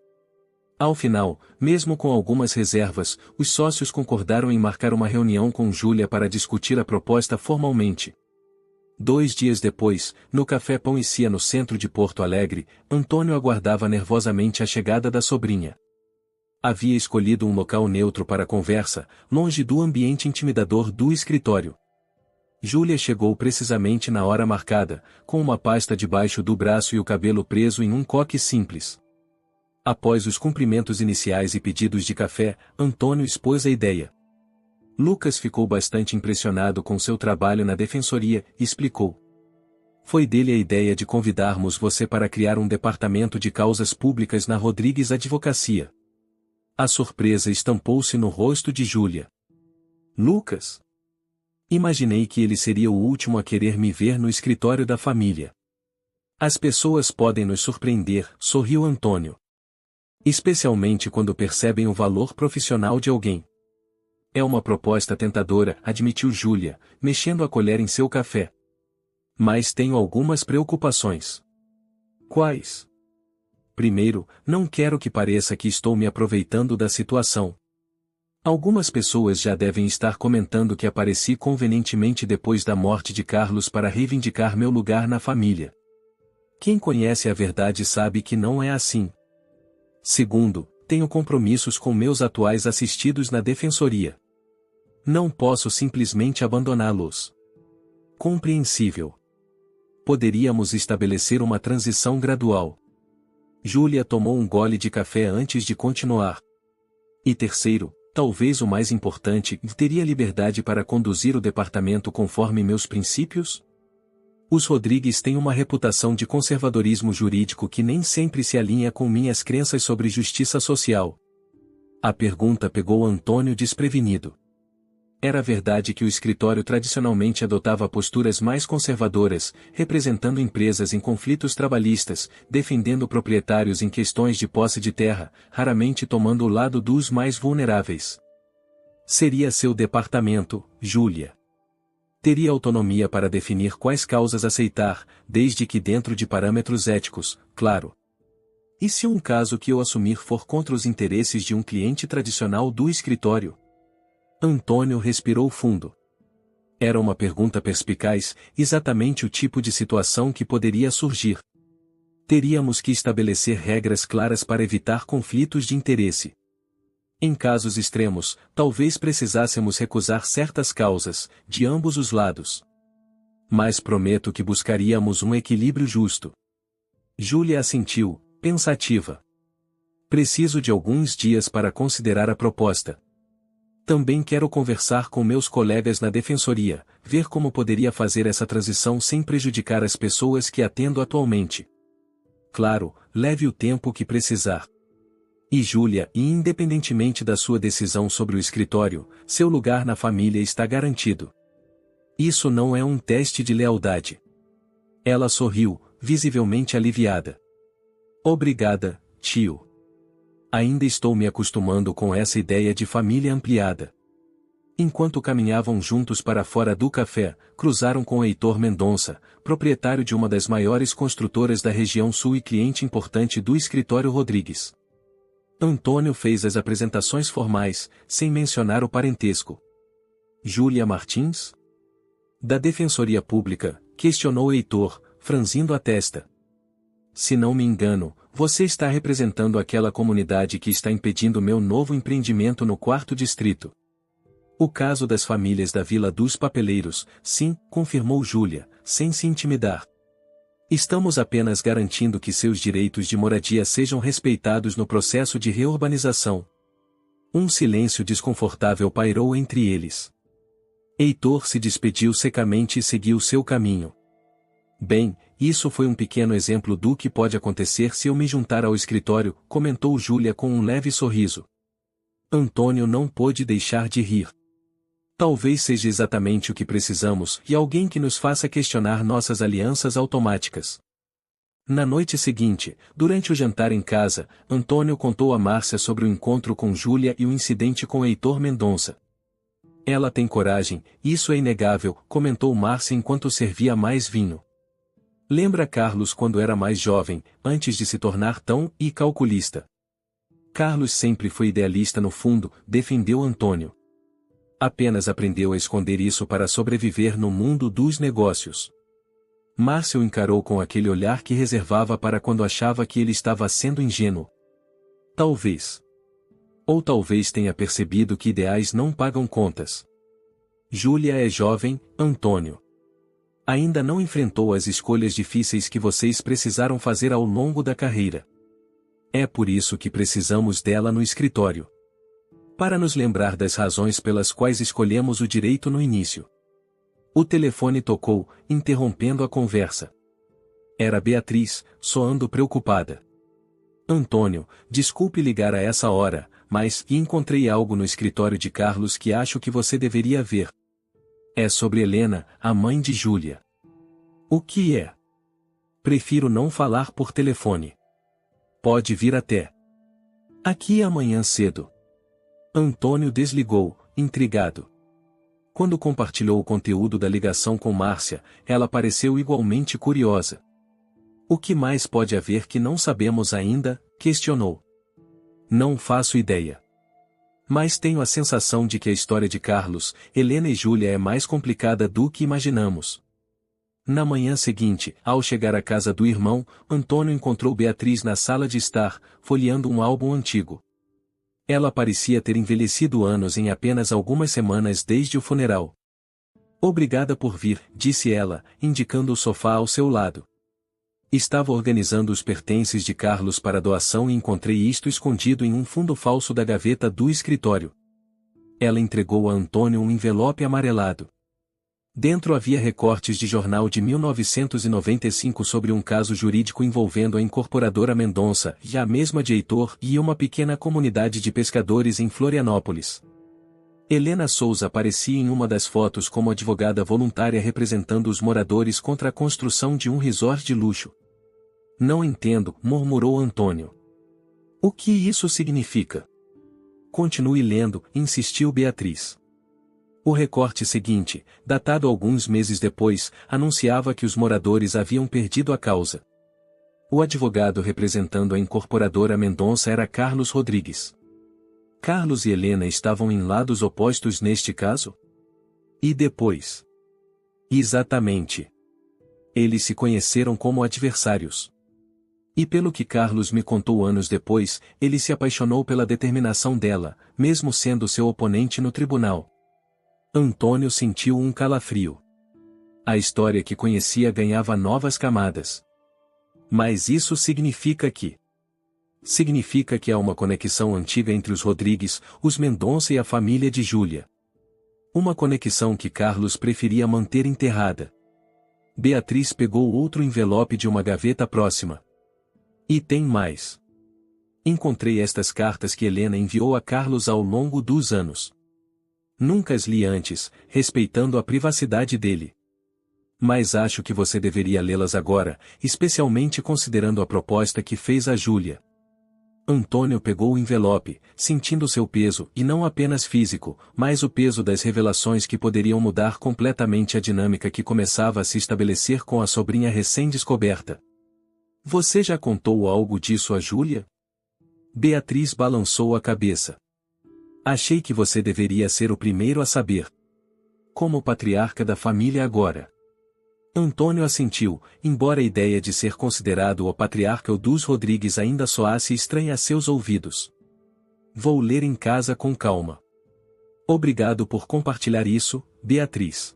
Ao final, mesmo com algumas reservas, os sócios concordaram em marcar uma reunião com Júlia para discutir a proposta formalmente. 2 dias depois, no Café Pão e Cia no centro de Porto Alegre, Antônio aguardava nervosamente a chegada da sobrinha. Havia escolhido um local neutro para a conversa, longe do ambiente intimidador do escritório. Júlia chegou precisamente na hora marcada, com uma pasta debaixo do braço e o cabelo preso em um coque simples. Após os cumprimentos iniciais e pedidos de café, Antônio expôs a ideia. Lucas ficou bastante impressionado com seu trabalho na defensoria e explicou. Foi dele a ideia de convidarmos você para criar um departamento de causas públicas na Rodrigues Advocacia. A surpresa estampou-se no rosto de Júlia. Lucas? Imaginei que ele seria o último a querer me ver no escritório da família. As pessoas podem nos surpreender, sorriu Antônio. Especialmente quando percebem o valor profissional de alguém. É uma proposta tentadora, admitiu Júlia, mexendo a colher em seu café. Mas tenho algumas preocupações. Quais? Primeiro, não quero que pareça que estou me aproveitando da situação. Algumas pessoas já devem estar comentando que apareci convenientemente depois da morte de Carlos para reivindicar meu lugar na família. Quem conhece a verdade sabe que não é assim. Segundo, tenho compromissos com meus atuais assistidos na defensoria. Não posso simplesmente abandoná-los. Compreensível. Poderíamos estabelecer uma transição gradual. Júlia tomou um gole de café antes de continuar. E terceiro, talvez o mais importante, teria liberdade para conduzir o departamento conforme meus princípios? Os Rodrigues têm uma reputação de conservadorismo jurídico que nem sempre se alinha com minhas crenças sobre justiça social. A pergunta pegou Antônio desprevenido. Era verdade que o escritório tradicionalmente adotava posturas mais conservadoras, representando empresas em conflitos trabalhistas, defendendo proprietários em questões de posse de terra, raramente tomando o lado dos mais vulneráveis. Seria seu departamento, Júlia. Teria autonomia para definir quais causas aceitar, desde que dentro de parâmetros éticos, claro. E se um caso que eu assumir for contra os interesses de um cliente tradicional do escritório? Antônio respirou fundo. Era uma pergunta perspicaz, exatamente o tipo de situação que poderia surgir. Teríamos que estabelecer regras claras para evitar conflitos de interesse. Em casos extremos, talvez precisássemos recusar certas causas, de ambos os lados. Mas prometo que buscaríamos um equilíbrio justo. Júlia assentiu, pensativa. Preciso de alguns dias para considerar a proposta. Também quero conversar com meus colegas na defensoria, ver como poderia fazer essa transição sem prejudicar as pessoas que atendo atualmente. Claro, leve o tempo que precisar. E Júlia, independentemente da sua decisão sobre o escritório, seu lugar na família está garantido. Isso não é um teste de lealdade. Ela sorriu, visivelmente aliviada. Obrigada, tio. Ainda estou me acostumando com essa ideia de família ampliada. Enquanto caminhavam juntos para fora do café, cruzaram com Heitor Mendonça, proprietário de uma das maiores construtoras da região sul e cliente importante do escritório Rodrigues. Antônio fez as apresentações formais, sem mencionar o parentesco. Júlia Martins? Da Defensoria Pública, questionou Heitor, franzindo a testa. Se não me engano, você está representando aquela comunidade que está impedindo meu novo empreendimento no 4º distrito. O caso das famílias da Vila dos Papeleiros, sim, confirmou Júlia, sem se intimidar. Estamos apenas garantindo que seus direitos de moradia sejam respeitados no processo de reurbanização. Um silêncio desconfortável pairou entre eles. Heitor se despediu secamente e seguiu seu caminho. Bem, isso foi um pequeno exemplo do que pode acontecer se eu me juntar ao escritório, comentou Júlia com um leve sorriso. Antônio não pôde deixar de rir. Talvez seja exatamente o que precisamos, e alguém que nos faça questionar nossas alianças automáticas. Na noite seguinte, durante o jantar em casa, Antônio contou a Márcia sobre o encontro com Júlia e o incidente com Heitor Mendonça. Ela tem coragem, isso é inegável, comentou Márcia enquanto servia mais vinho. Lembra Carlos quando era mais jovem, antes de se tornar tão calculista. Carlos sempre foi idealista no fundo, defendeu Antônio. Apenas aprendeu a esconder isso para sobreviver no mundo dos negócios. Márcia o encarou com aquele olhar que reservava para quando achava que ele estava sendo ingênuo. Talvez. Ou talvez tenha percebido que ideais não pagam contas. Júlia é jovem, Antônio. Ainda não enfrentou as escolhas difíceis que vocês precisaram fazer ao longo da carreira. É por isso que precisamos dela no escritório. Para nos lembrar das razões pelas quais escolhemos o direito no início. O telefone tocou, interrompendo a conversa. Era Beatriz, soando preocupada. Antônio, desculpe ligar a essa hora, mas encontrei algo no escritório de Carlos que acho que você deveria ver. É sobre Helena, a mãe de Júlia. O que é? Prefiro não falar por telefone. Pode vir até aqui amanhã cedo. Antônio desligou, intrigado. Quando compartilhou o conteúdo da ligação com Márcia, ela pareceu igualmente curiosa. O que mais pode haver que não sabemos ainda? Questionou. Não faço ideia. Mas tenho a sensação de que a história de Carlos, Helena e Júlia é mais complicada do que imaginamos. Na manhã seguinte, ao chegar à casa do irmão, Antônio encontrou Beatriz na sala de estar, folheando um álbum antigo. Ela parecia ter envelhecido anos em apenas algumas semanas desde o funeral. Obrigada por vir, disse ela, indicando o sofá ao seu lado. Estava organizando os pertences de Carlos para doação e encontrei isto escondido em um fundo falso da gaveta do escritório. Ela entregou a Antônio um envelope amarelado. Dentro havia recortes de jornal de 1995 sobre um caso jurídico envolvendo a incorporadora Mendonça, e a mesma de Heitor, e uma pequena comunidade de pescadores em Florianópolis. Helena Souza aparecia em uma das fotos como advogada voluntária representando os moradores contra a construção de um resort de luxo. Não entendo, murmurou Antônio. O que isso significa? Continue lendo, insistiu Beatriz. O recorte seguinte, datado alguns meses depois, anunciava que os moradores haviam perdido a causa. O advogado representando a incorporadora Mendonça era Carlos Rodrigues. Carlos e Helena estavam em lados opostos neste caso? E depois? Exatamente. Eles se conheceram como adversários. E pelo que Carlos me contou anos depois, ele se apaixonou pela determinação dela, mesmo sendo seu oponente no tribunal. Antônio sentiu um calafrio. A história que conhecia ganhava novas camadas. Mas isso significa que... Significa que há uma conexão antiga entre os Rodrigues, os Mendonça e a família de Júlia. Uma conexão que Carlos preferia manter enterrada. Beatriz pegou outro envelope de uma gaveta próxima. E tem mais. Encontrei estas cartas que Helena enviou a Carlos ao longo dos anos. Nunca as li antes, respeitando a privacidade dele. Mas acho que você deveria lê-las agora, especialmente considerando a proposta que fez a Júlia. Antônio pegou o envelope, sentindo seu peso, e não apenas físico, mas o peso das revelações que poderiam mudar completamente a dinâmica que começava a se estabelecer com a sobrinha recém-descoberta. Você já contou algo disso a Júlia? Beatriz balançou a cabeça. Achei que você deveria ser o primeiro a saber. Como patriarca da família agora. Antônio assentiu, embora a ideia de ser considerado o patriarca dos Rodrigues ainda soasse estranha a seus ouvidos. Vou ler em casa com calma. Obrigado por compartilhar isso, Beatriz.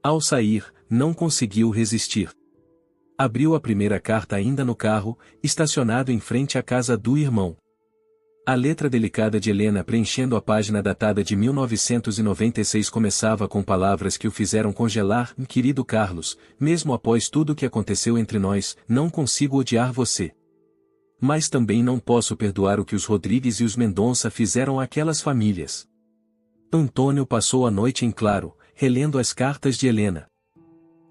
Ao sair, não conseguiu resistir. Abriu a primeira carta ainda no carro, estacionado em frente à casa do irmão. A letra delicada de Helena preenchendo a página datada de 1996 começava com palavras que o fizeram congelar. Querido Carlos, mesmo após tudo o que aconteceu entre nós, não consigo odiar você. Mas também não posso perdoar o que os Rodrigues e os Mendonça fizeram àquelas famílias. Antônio passou a noite em claro, relendo as cartas de Helena.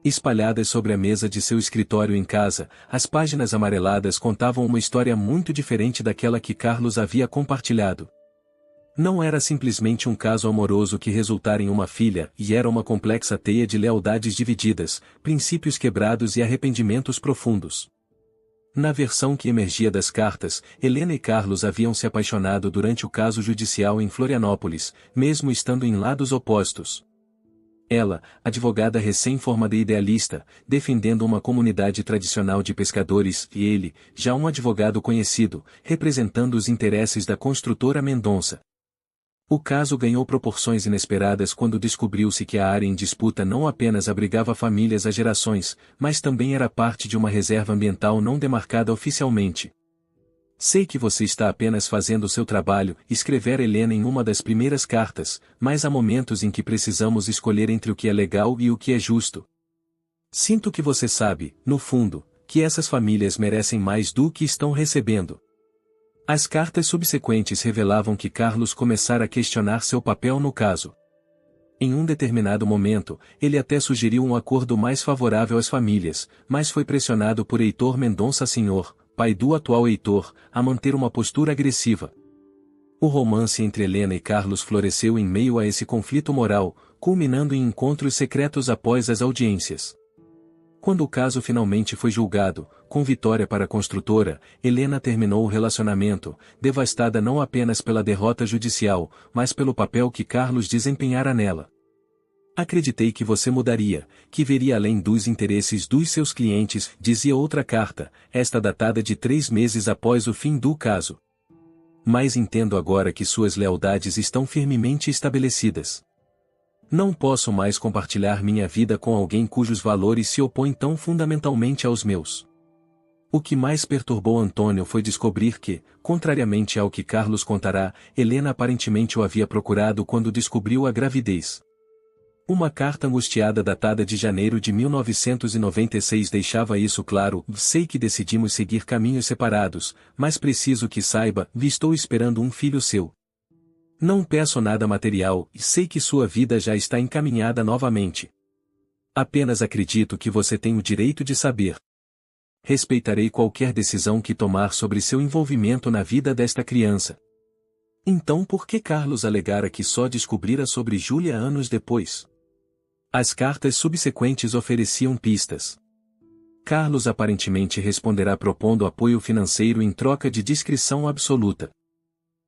Espalhadas sobre a mesa de seu escritório em casa, as páginas amareladas contavam uma história muito diferente daquela que Carlos havia compartilhado. Não era simplesmente um caso amoroso que resultara em uma filha, e era uma complexa teia de lealdades divididas, princípios quebrados e arrependimentos profundos. Na versão que emergia das cartas, Helena e Carlos haviam se apaixonado durante o caso judicial em Florianópolis, mesmo estando em lados opostos. Ela, advogada recém-formada e idealista, defendendo uma comunidade tradicional de pescadores, e ele, já um advogado conhecido, representando os interesses da construtora Mendonça. O caso ganhou proporções inesperadas quando descobriu-se que a área em disputa não apenas abrigava famílias há gerações, mas também era parte de uma reserva ambiental não demarcada oficialmente. Sei que você está apenas fazendo seu trabalho, escrevera Helena em uma das primeiras cartas, mas há momentos em que precisamos escolher entre o que é legal e o que é justo. Sinto que você sabe, no fundo, que essas famílias merecem mais do que estão recebendo. As cartas subsequentes revelavam que Carlos começara a questionar seu papel no caso. Em um determinado momento, ele até sugeriu um acordo mais favorável às famílias, mas foi pressionado por Heitor Mendonça Sr., pai do atual Heitor, a manter uma postura agressiva. O romance entre Helena e Carlos floresceu em meio a esse conflito moral, culminando em encontros secretos após as audiências. Quando o caso finalmente foi julgado, com vitória para a construtora, Helena terminou o relacionamento, devastada não apenas pela derrota judicial, mas pelo papel que Carlos desempenhara nela. Acreditei que você mudaria, que veria além dos interesses dos seus clientes, dizia outra carta, esta datada de 3 meses após o fim do caso. Mas entendo agora que suas lealdades estão firmemente estabelecidas. Não posso mais compartilhar minha vida com alguém cujos valores se opõem tão fundamentalmente aos meus. O que mais perturbou Antônio foi descobrir que, contrariamente ao que Carlos contará, Helena aparentemente o havia procurado quando descobriu a gravidez. Uma carta angustiada datada de janeiro de 1996 deixava isso claro. Sei que decidimos seguir caminhos separados, mas preciso que saiba, estou esperando um filho seu. Não peço nada material, e sei que sua vida já está encaminhada novamente. Apenas acredito que você tem o direito de saber. Respeitarei qualquer decisão que tomar sobre seu envolvimento na vida desta criança. Então por que Carlos alegara que só descobrira sobre Júlia anos depois? As cartas subsequentes ofereciam pistas. Carlos aparentemente responderá propondo apoio financeiro em troca de discrição absoluta.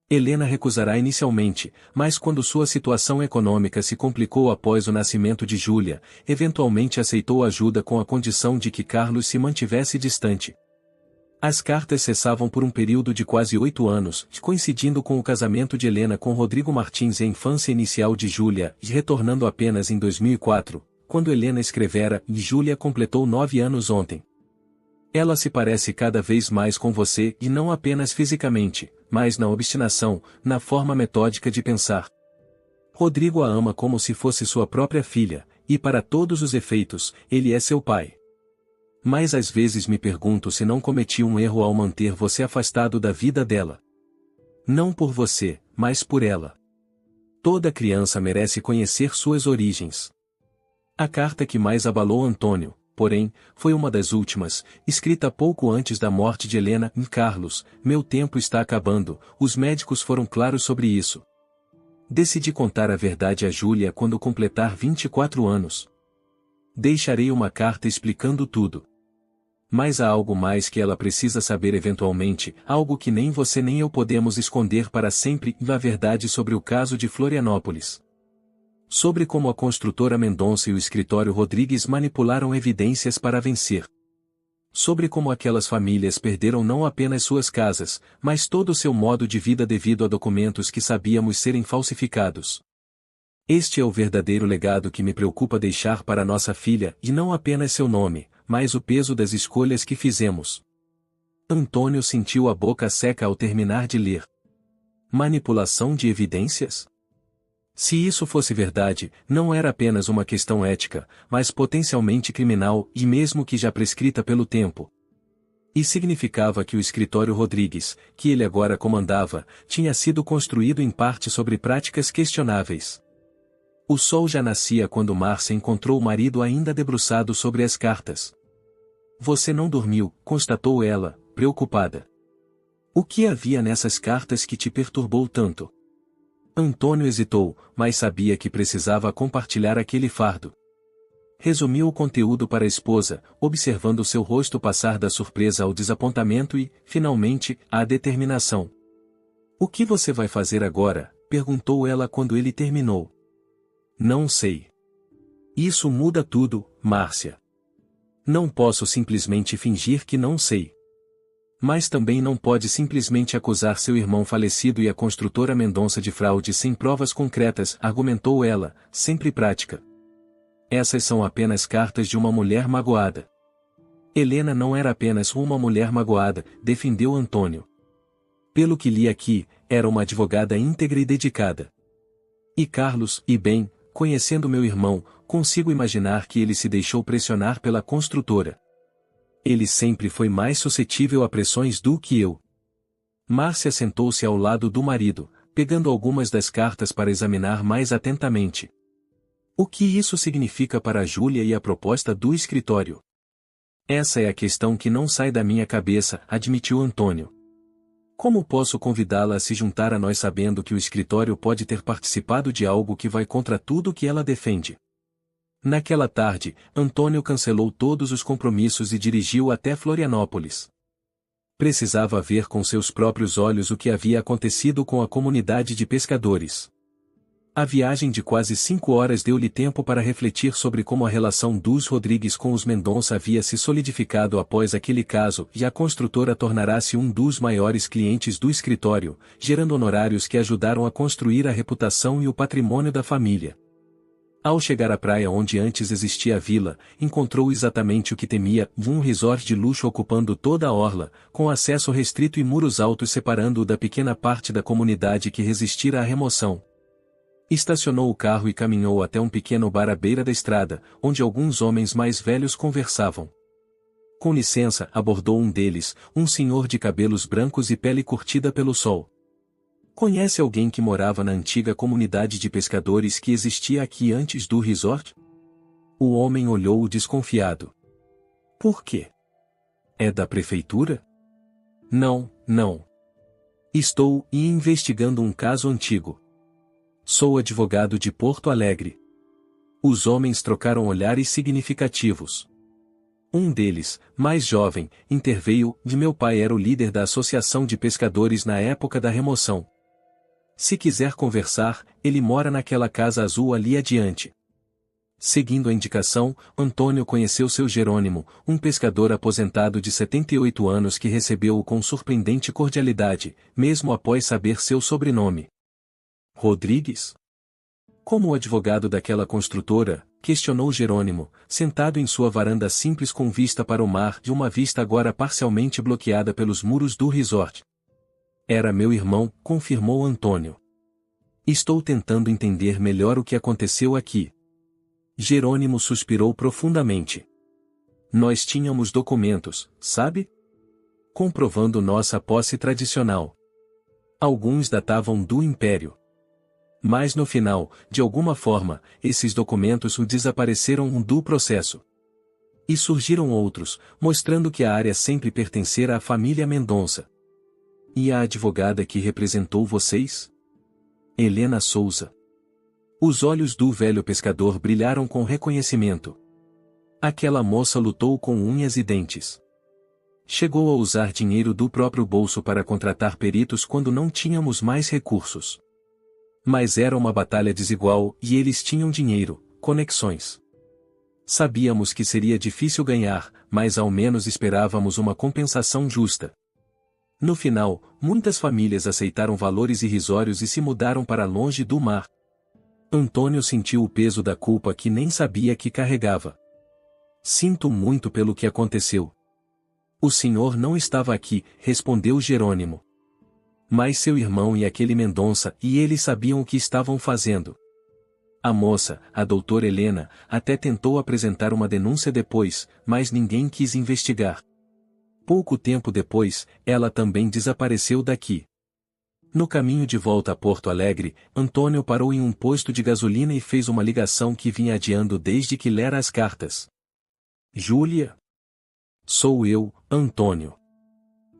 Helena recusará inicialmente, mas quando sua situação econômica se complicou após o nascimento de Júlia, eventualmente aceitou ajuda com a condição de que Carlos se mantivesse distante. As cartas cessavam por um período de quase 8 anos, coincidindo com o casamento de Helena com Rodrigo Martins e a infância inicial de Júlia, e retornando apenas em 2004, quando Helena escrevera, e Júlia completou 9 anos ontem. Ela se parece cada vez mais com você e não apenas fisicamente, mas na obstinação, na forma metódica de pensar. Rodrigo a ama como se fosse sua própria filha, e para todos os efeitos, ele é seu pai. Mas às vezes me pergunto se não cometi um erro ao manter você afastado da vida dela. Não por você, mas por ela. Toda criança merece conhecer suas origens. A carta que mais abalou Antônio, porém, foi uma das últimas, escrita pouco antes da morte de Helena. Carlos, meu tempo está acabando, os médicos foram claros sobre isso. Decidi contar a verdade a Júlia quando completar 24 anos. Deixarei uma carta explicando tudo. Mas há algo mais que ela precisa saber eventualmente, algo que nem você nem eu podemos esconder para sempre, a verdade sobre o caso de Florianópolis. Sobre como a construtora Mendonça e o escritório Rodrigues manipularam evidências para vencer. Sobre como aquelas famílias perderam não apenas suas casas, mas todo o seu modo de vida devido a documentos que sabíamos serem falsificados. Este é o verdadeiro legado que me preocupa deixar para nossa filha, e não apenas seu nome, mas o peso das escolhas que fizemos. Antônio sentiu a boca seca ao terminar de ler. Manipulação de evidências? Se isso fosse verdade, não era apenas uma questão ética, mas potencialmente criminal e mesmo que já prescrita pelo tempo. E significava que o escritório Rodrigues, que ele agora comandava, tinha sido construído em parte sobre práticas questionáveis. O sol já nascia quando Márcia encontrou o marido ainda debruçado sobre as cartas. Você não dormiu, constatou ela, preocupada. O que havia nessas cartas que te perturbou tanto? Antônio hesitou, mas sabia que precisava compartilhar aquele fardo. Resumiu o conteúdo para a esposa, observando seu rosto passar da surpresa ao desapontamento e, finalmente, à determinação. O que você vai fazer agora? Perguntou ela quando ele terminou. Não sei. Isso muda tudo, Márcia. Não posso simplesmente fingir que não sei. Mas também não pode simplesmente acusar seu irmão falecido e a construtora Mendonça de fraude sem provas concretas, argumentou ela, sempre prática. Essas são apenas cartas de uma mulher magoada. Helena não era apenas uma mulher magoada, defendeu Antônio. Pelo que li aqui, era uma advogada íntegra e dedicada. E Carlos, e bem, conhecendo meu irmão, consigo imaginar que ele se deixou pressionar pela construtora. Ele sempre foi mais suscetível a pressões do que eu. Márcia sentou-se ao lado do marido, pegando algumas das cartas para examinar mais atentamente. O que isso significa para Júlia e a proposta do escritório? Essa é a questão que não sai da minha cabeça, admitiu Antônio. Como posso convidá-la a se juntar a nós sabendo que o escritório pode ter participado de algo que vai contra tudo que ela defende? Naquela tarde, Antônio cancelou todos os compromissos e dirigiu até Florianópolis. Precisava ver com seus próprios olhos o que havia acontecido com a comunidade de pescadores. A viagem de quase 5 horas deu-lhe tempo para refletir sobre como a relação dos Rodrigues com os Mendonça havia se solidificado após aquele caso e a construtora tornará-se um dos maiores clientes do escritório, gerando honorários que ajudaram a construir a reputação e o patrimônio da família. Ao chegar à praia onde antes existia a vila, encontrou exatamente o que temia, um resort de luxo ocupando toda a orla, com acesso restrito e muros altos separando-o da pequena parte da comunidade que resistira à remoção. Estacionou o carro e caminhou até um pequeno bar à beira da estrada, onde alguns homens mais velhos conversavam. Com licença, abordou um deles, um senhor de cabelos brancos e pele curtida pelo sol. Conhece alguém que morava na antiga comunidade de pescadores que existia aqui antes do resort? O homem olhou-o desconfiado. Por quê? É da prefeitura? Não, não. Estou investigando um caso antigo. Sou advogado de Porto Alegre. Os homens trocaram olhares significativos. Um deles, mais jovem, interveio, e meu pai era o líder da Associação de Pescadores na época da remoção. Se quiser conversar, ele mora naquela casa azul ali adiante. Seguindo a indicação, Antônio conheceu seu Jerônimo, um pescador aposentado de 78 anos que recebeu-o com surpreendente cordialidade, mesmo após saber seu sobrenome. Rodrigues? Como o advogado daquela construtora, questionou Jerônimo, sentado em sua varanda simples com vista para o mar e uma vista agora parcialmente bloqueada pelos muros do resort. Era meu irmão, confirmou Antônio. Estou tentando entender melhor o que aconteceu aqui. Jerônimo suspirou profundamente. Nós tínhamos documentos, sabe? Comprovando nossa posse tradicional. Alguns datavam do Império. Mas no final, de alguma forma, esses documentos desapareceram do processo. E surgiram outros, mostrando que a área sempre pertencera à família Mendonça. E a advogada que representou vocês? Helena Souza. Os olhos do velho pescador brilharam com reconhecimento. Aquela moça lutou com unhas e dentes. Chegou a usar dinheiro do próprio bolso para contratar peritos quando não tínhamos mais recursos. Mas era uma batalha desigual e eles tinham dinheiro, conexões. Sabíamos que seria difícil ganhar, mas ao menos esperávamos uma compensação justa. No final, muitas famílias aceitaram valores irrisórios e se mudaram para longe do mar. Antônio sentiu o peso da culpa que nem sabia que carregava. Sinto muito pelo que aconteceu. O senhor não estava aqui, respondeu Jerônimo. Mas seu irmão e aquele Mendonça e eles sabiam o que estavam fazendo. A moça, a doutora Helena, até tentou apresentar uma denúncia depois, mas ninguém quis investigar. Pouco tempo depois, ela também desapareceu daqui. No caminho de volta a Porto Alegre, Antônio parou em um posto de gasolina e fez uma ligação que vinha adiando desde que lera as cartas. Júlia? Sou eu, Antônio.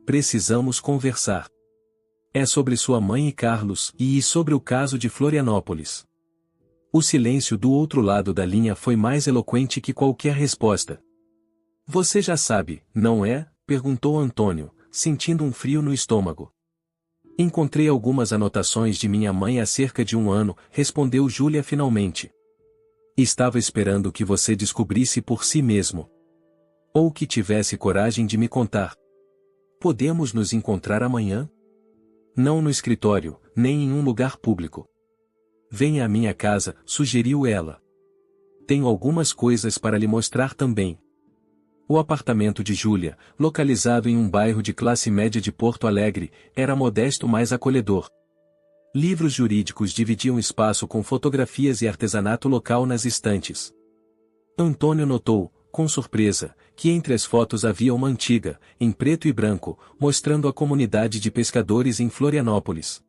Precisamos conversar. É sobre sua mãe e Carlos, e sobre o caso de Florianópolis. O silêncio do outro lado da linha foi mais eloquente que qualquer resposta. Você já sabe, não é? Perguntou Antônio, sentindo um frio no estômago. Encontrei algumas anotações de minha mãe há cerca de um ano, respondeu Júlia finalmente. Estava esperando que você descobrisse por si mesmo. Ou que tivesse coragem de me contar. Podemos nos encontrar amanhã? Não no escritório, nem em um lugar público. Venha à minha casa, sugeriu ela. Tenho algumas coisas para lhe mostrar também. O apartamento de Júlia, localizado em um bairro de classe média de Porto Alegre, era modesto mas acolhedor. Livros jurídicos dividiam espaço com fotografias e artesanato local nas estantes. Antônio notou, com surpresa, que entre as fotos havia uma antiga, em preto e branco, mostrando a comunidade de pescadores em Florianópolis.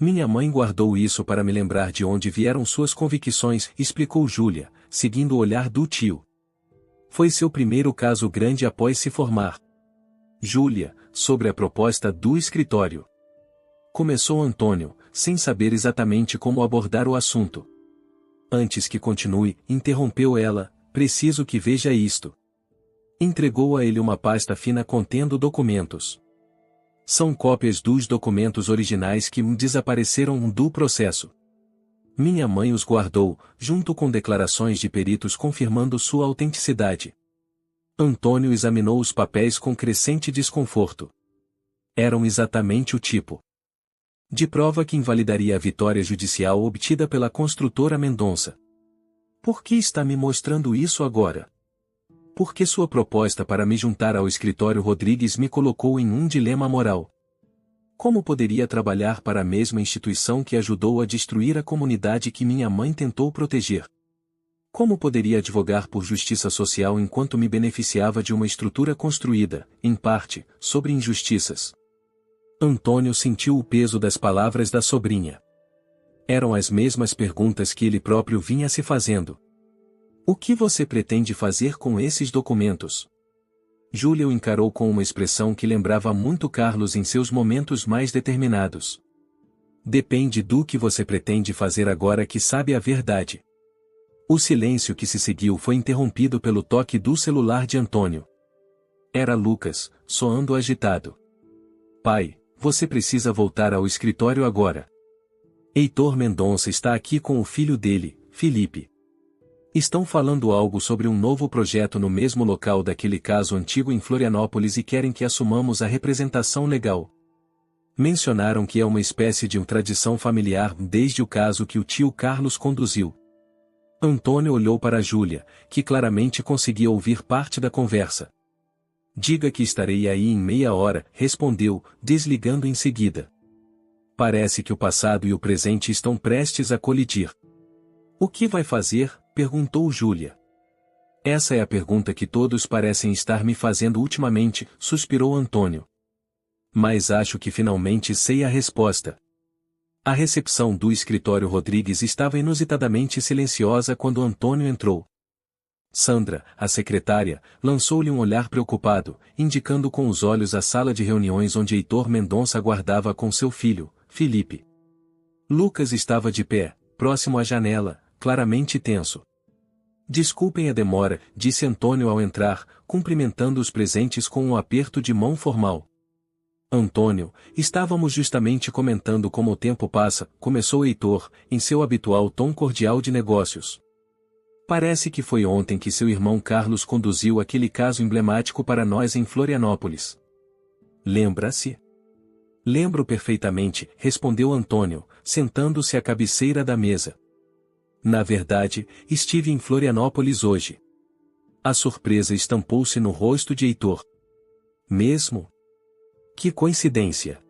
Minha mãe guardou isso para me lembrar de onde vieram suas convicções, explicou Júlia, seguindo o olhar do tio. Foi seu primeiro caso grande após se formar. Júlia, sobre a proposta do escritório. Começou Antônio, sem saber exatamente como abordar o assunto. Antes que continue, interrompeu ela, preciso que veja isto. Entregou a ele uma pasta fina contendo documentos. São cópias dos documentos originais que desapareceram do processo. Minha mãe os guardou, junto com declarações de peritos confirmando sua autenticidade. Antônio examinou os papéis com crescente desconforto. Eram exatamente o tipo de prova que invalidaria a vitória judicial obtida pela construtora Mendonça. Por que está me mostrando isso agora? Porque sua proposta para me juntar ao escritório Rodrigues me colocou em um dilema moral. Como poderia trabalhar para a mesma instituição que ajudou a destruir a comunidade que minha mãe tentou proteger? Como poderia advogar por justiça social enquanto me beneficiava de uma estrutura construída, em parte, sobre injustiças? Antônio sentiu o peso das palavras da sobrinha. Eram as mesmas perguntas que ele próprio vinha se fazendo. O que você pretende fazer com esses documentos? Júlia o encarou com uma expressão que lembrava muito Carlos em seus momentos mais determinados. Depende do que você pretende fazer agora que sabe a verdade. O silêncio que se seguiu foi interrompido pelo toque do celular de Antônio. Era Lucas, soando agitado. Pai, você precisa voltar ao escritório agora. Heitor Mendonça está aqui com o filho dele, Felipe. Estão falando algo sobre um novo projeto no mesmo local daquele caso antigo em Florianópolis e querem que assumamos a representação legal. Mencionaram que é uma espécie de tradição familiar desde o caso que o tio Carlos conduziu. Antônio olhou para Júlia, que claramente conseguia ouvir parte da conversa. Diga que estarei aí em meia hora, respondeu, desligando em seguida. Parece que o passado e o presente estão prestes a colidir. O que vai fazer? Perguntou Júlia. Essa é a pergunta que todos parecem estar me fazendo ultimamente, suspirou Antônio. Mas acho que finalmente sei a resposta. A recepção do escritório Rodrigues estava inusitadamente silenciosa quando Antônio entrou. Sandra, a secretária, lançou-lhe um olhar preocupado, indicando com os olhos a sala de reuniões onde Heitor Mendonça aguardava com seu filho, Felipe. Lucas estava de pé, próximo à janela, claramente tenso. Desculpem a demora, disse Antônio ao entrar, cumprimentando os presentes com um aperto de mão formal. Antônio, estávamos justamente comentando como o tempo passa, começou Heitor, em seu habitual tom cordial de negócios. Parece que foi ontem que seu irmão Carlos conduziu aquele caso emblemático para nós em Florianópolis. Lembra-se? Lembro perfeitamente, respondeu Antônio, sentando-se à cabeceira da mesa. Na verdade, estive em Florianópolis hoje. A surpresa estampou-se no rosto de Heitor. Mesmo? Que coincidência!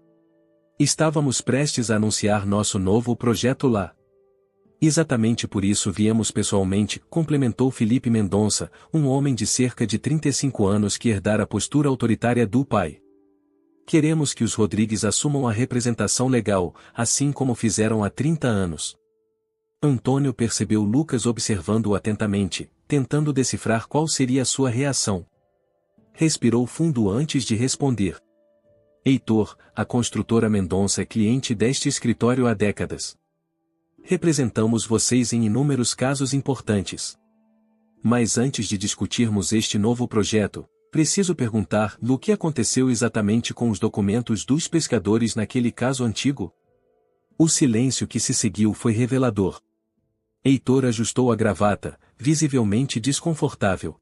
Estávamos prestes a anunciar nosso novo projeto lá. Exatamente por isso viemos pessoalmente, complementou Felipe Mendonça, um homem de cerca de 35 anos que herdara a postura autoritária do pai. Queremos que os Rodrigues assumam a representação legal, assim como fizeram há 30 anos. Antônio percebeu Lucas observando-o atentamente, tentando decifrar qual seria a sua reação. Respirou fundo antes de responder. Heitor, a construtora Mendonça é cliente deste escritório há décadas. Representamos vocês em inúmeros casos importantes. Mas antes de discutirmos este novo projeto, preciso perguntar o que aconteceu exatamente com os documentos dos pescadores naquele caso antigo? O silêncio que se seguiu foi revelador. Heitor ajustou a gravata, visivelmente desconfortável.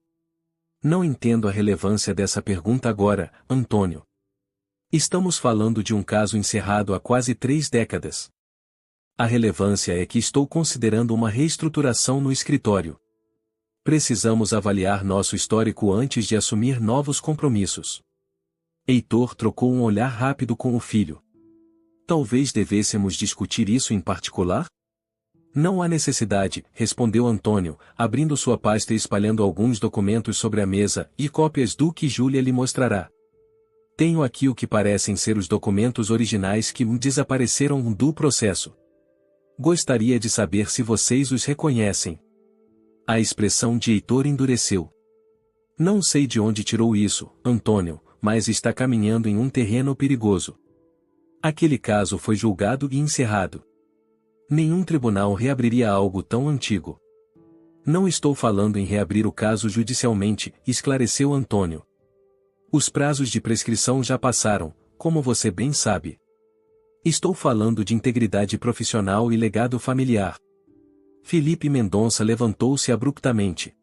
Não entendo a relevância dessa pergunta agora, Antônio. Estamos falando de um caso encerrado há quase 3 décadas. A relevância é que estou considerando uma reestruturação no escritório. Precisamos avaliar nosso histórico antes de assumir novos compromissos. Heitor trocou um olhar rápido com o filho. Talvez devêssemos discutir isso em particular? Não há necessidade, respondeu Antônio, abrindo sua pasta e espalhando alguns documentos sobre a mesa, e cópias do que Júlia lhe mostrará. Tenho aqui o que parecem ser os documentos originais que desapareceram do processo. Gostaria de saber se vocês os reconhecem. A expressão de Heitor endureceu. Não sei de onde tirou isso, Antônio, mas está caminhando em um terreno perigoso. Aquele caso foi julgado e encerrado. Nenhum tribunal reabriria algo tão antigo. Não estou falando em reabrir o caso judicialmente, esclareceu Antônio. Os prazos de prescrição já passaram, como você bem sabe. Estou falando de integridade profissional e legado familiar. Felipe Mendonça levantou-se abruptamente.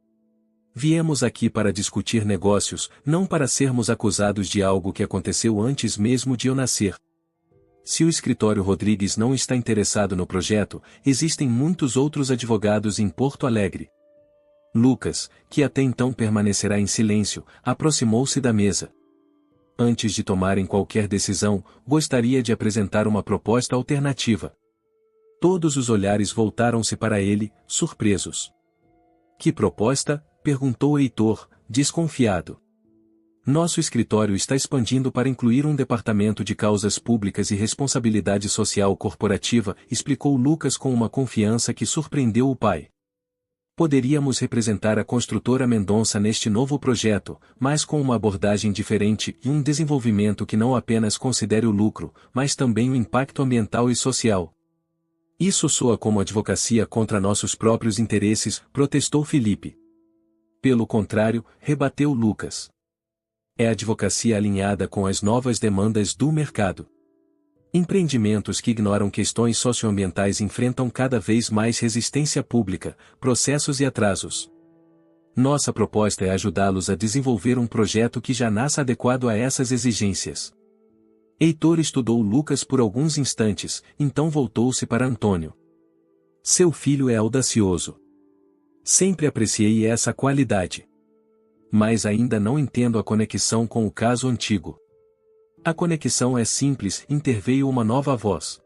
Viemos aqui para discutir negócios, não para sermos acusados de algo que aconteceu antes mesmo de eu nascer. Se o escritório Rodrigues não está interessado no projeto, existem muitos outros advogados em Porto Alegre. Lucas, que até então permanecerá em silêncio, aproximou-se da mesa. Antes de tomarem qualquer decisão, gostaria de apresentar uma proposta alternativa. Todos os olhares voltaram-se para ele, surpresos. Que proposta? Perguntou Heitor, desconfiado. Nosso escritório está expandindo para incluir um departamento de causas públicas e responsabilidade social corporativa, explicou Lucas com uma confiança que surpreendeu o pai. Poderíamos representar a construtora Mendonça neste novo projeto, mas com uma abordagem diferente e um desenvolvimento que não apenas considere o lucro, mas também o impacto ambiental e social. Isso soa como advocacia contra nossos próprios interesses, protestou Felipe. Pelo contrário, rebateu Lucas. É advocacia alinhada com as novas demandas do mercado. Empreendimentos que ignoram questões socioambientais enfrentam cada vez mais resistência pública, processos e atrasos. Nossa proposta é ajudá-los a desenvolver um projeto que já nasça adequado a essas exigências. Heitor estudou Lucas por alguns instantes, então voltou-se para Antônio. Seu filho é audacioso. Sempre apreciei essa qualidade. Mas ainda não entendo a conexão com o caso antigo. A conexão é simples, interveio uma nova voz.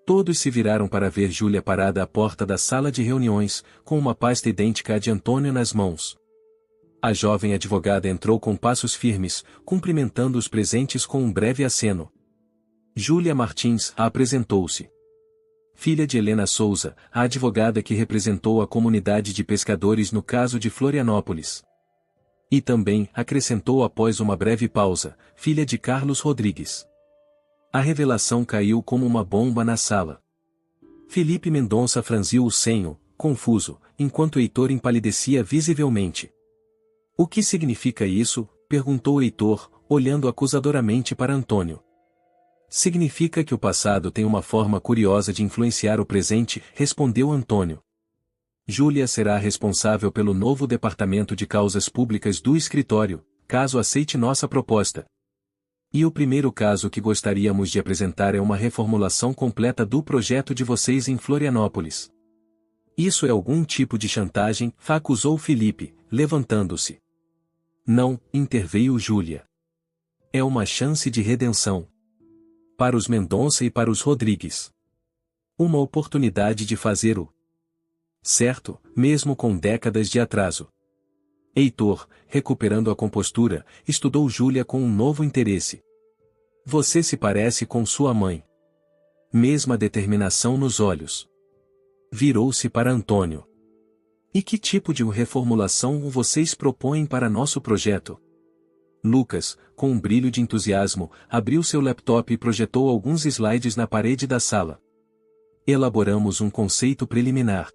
Todos se viraram para ver Júlia parada à porta da sala de reuniões, com uma pasta idêntica à de Antônio nas mãos. A jovem advogada entrou com passos firmes, cumprimentando os presentes com um breve aceno. Júlia Martins apresentou-se. Filha de Helena Souza, a advogada que representou a comunidade de pescadores no caso de Florianópolis. E também, acrescentou após uma breve pausa, filha de Carlos Rodrigues. A revelação caiu como uma bomba na sala. Felipe Mendonça franziu o senho, confuso, enquanto Heitor empalidecia visivelmente. O que significa isso? Perguntou Heitor, olhando acusadoramente para Antônio. Significa que o passado tem uma forma curiosa de influenciar o presente, respondeu Antônio. Júlia será responsável pelo novo departamento de causas públicas do escritório, caso aceite nossa proposta. E o primeiro caso que gostaríamos de apresentar é uma reformulação completa do projeto de vocês em Florianópolis. Isso é algum tipo de chantagem? Acusou Felipe, levantando-se. Não, interveio Júlia. É uma chance de redenção. Para os Mendonça e para os Rodrigues. Uma oportunidade de fazer o certo, mesmo com décadas de atraso. Heitor, recuperando a compostura, estudou Júlia com um novo interesse. Você se parece com sua mãe. Mesma determinação nos olhos. Virou-se para Antônio. E que tipo de reformulação vocês propõem para nosso projeto? Lucas, com um brilho de entusiasmo, abriu seu laptop e projetou alguns slides na parede da sala. Elaboramos um conceito preliminar.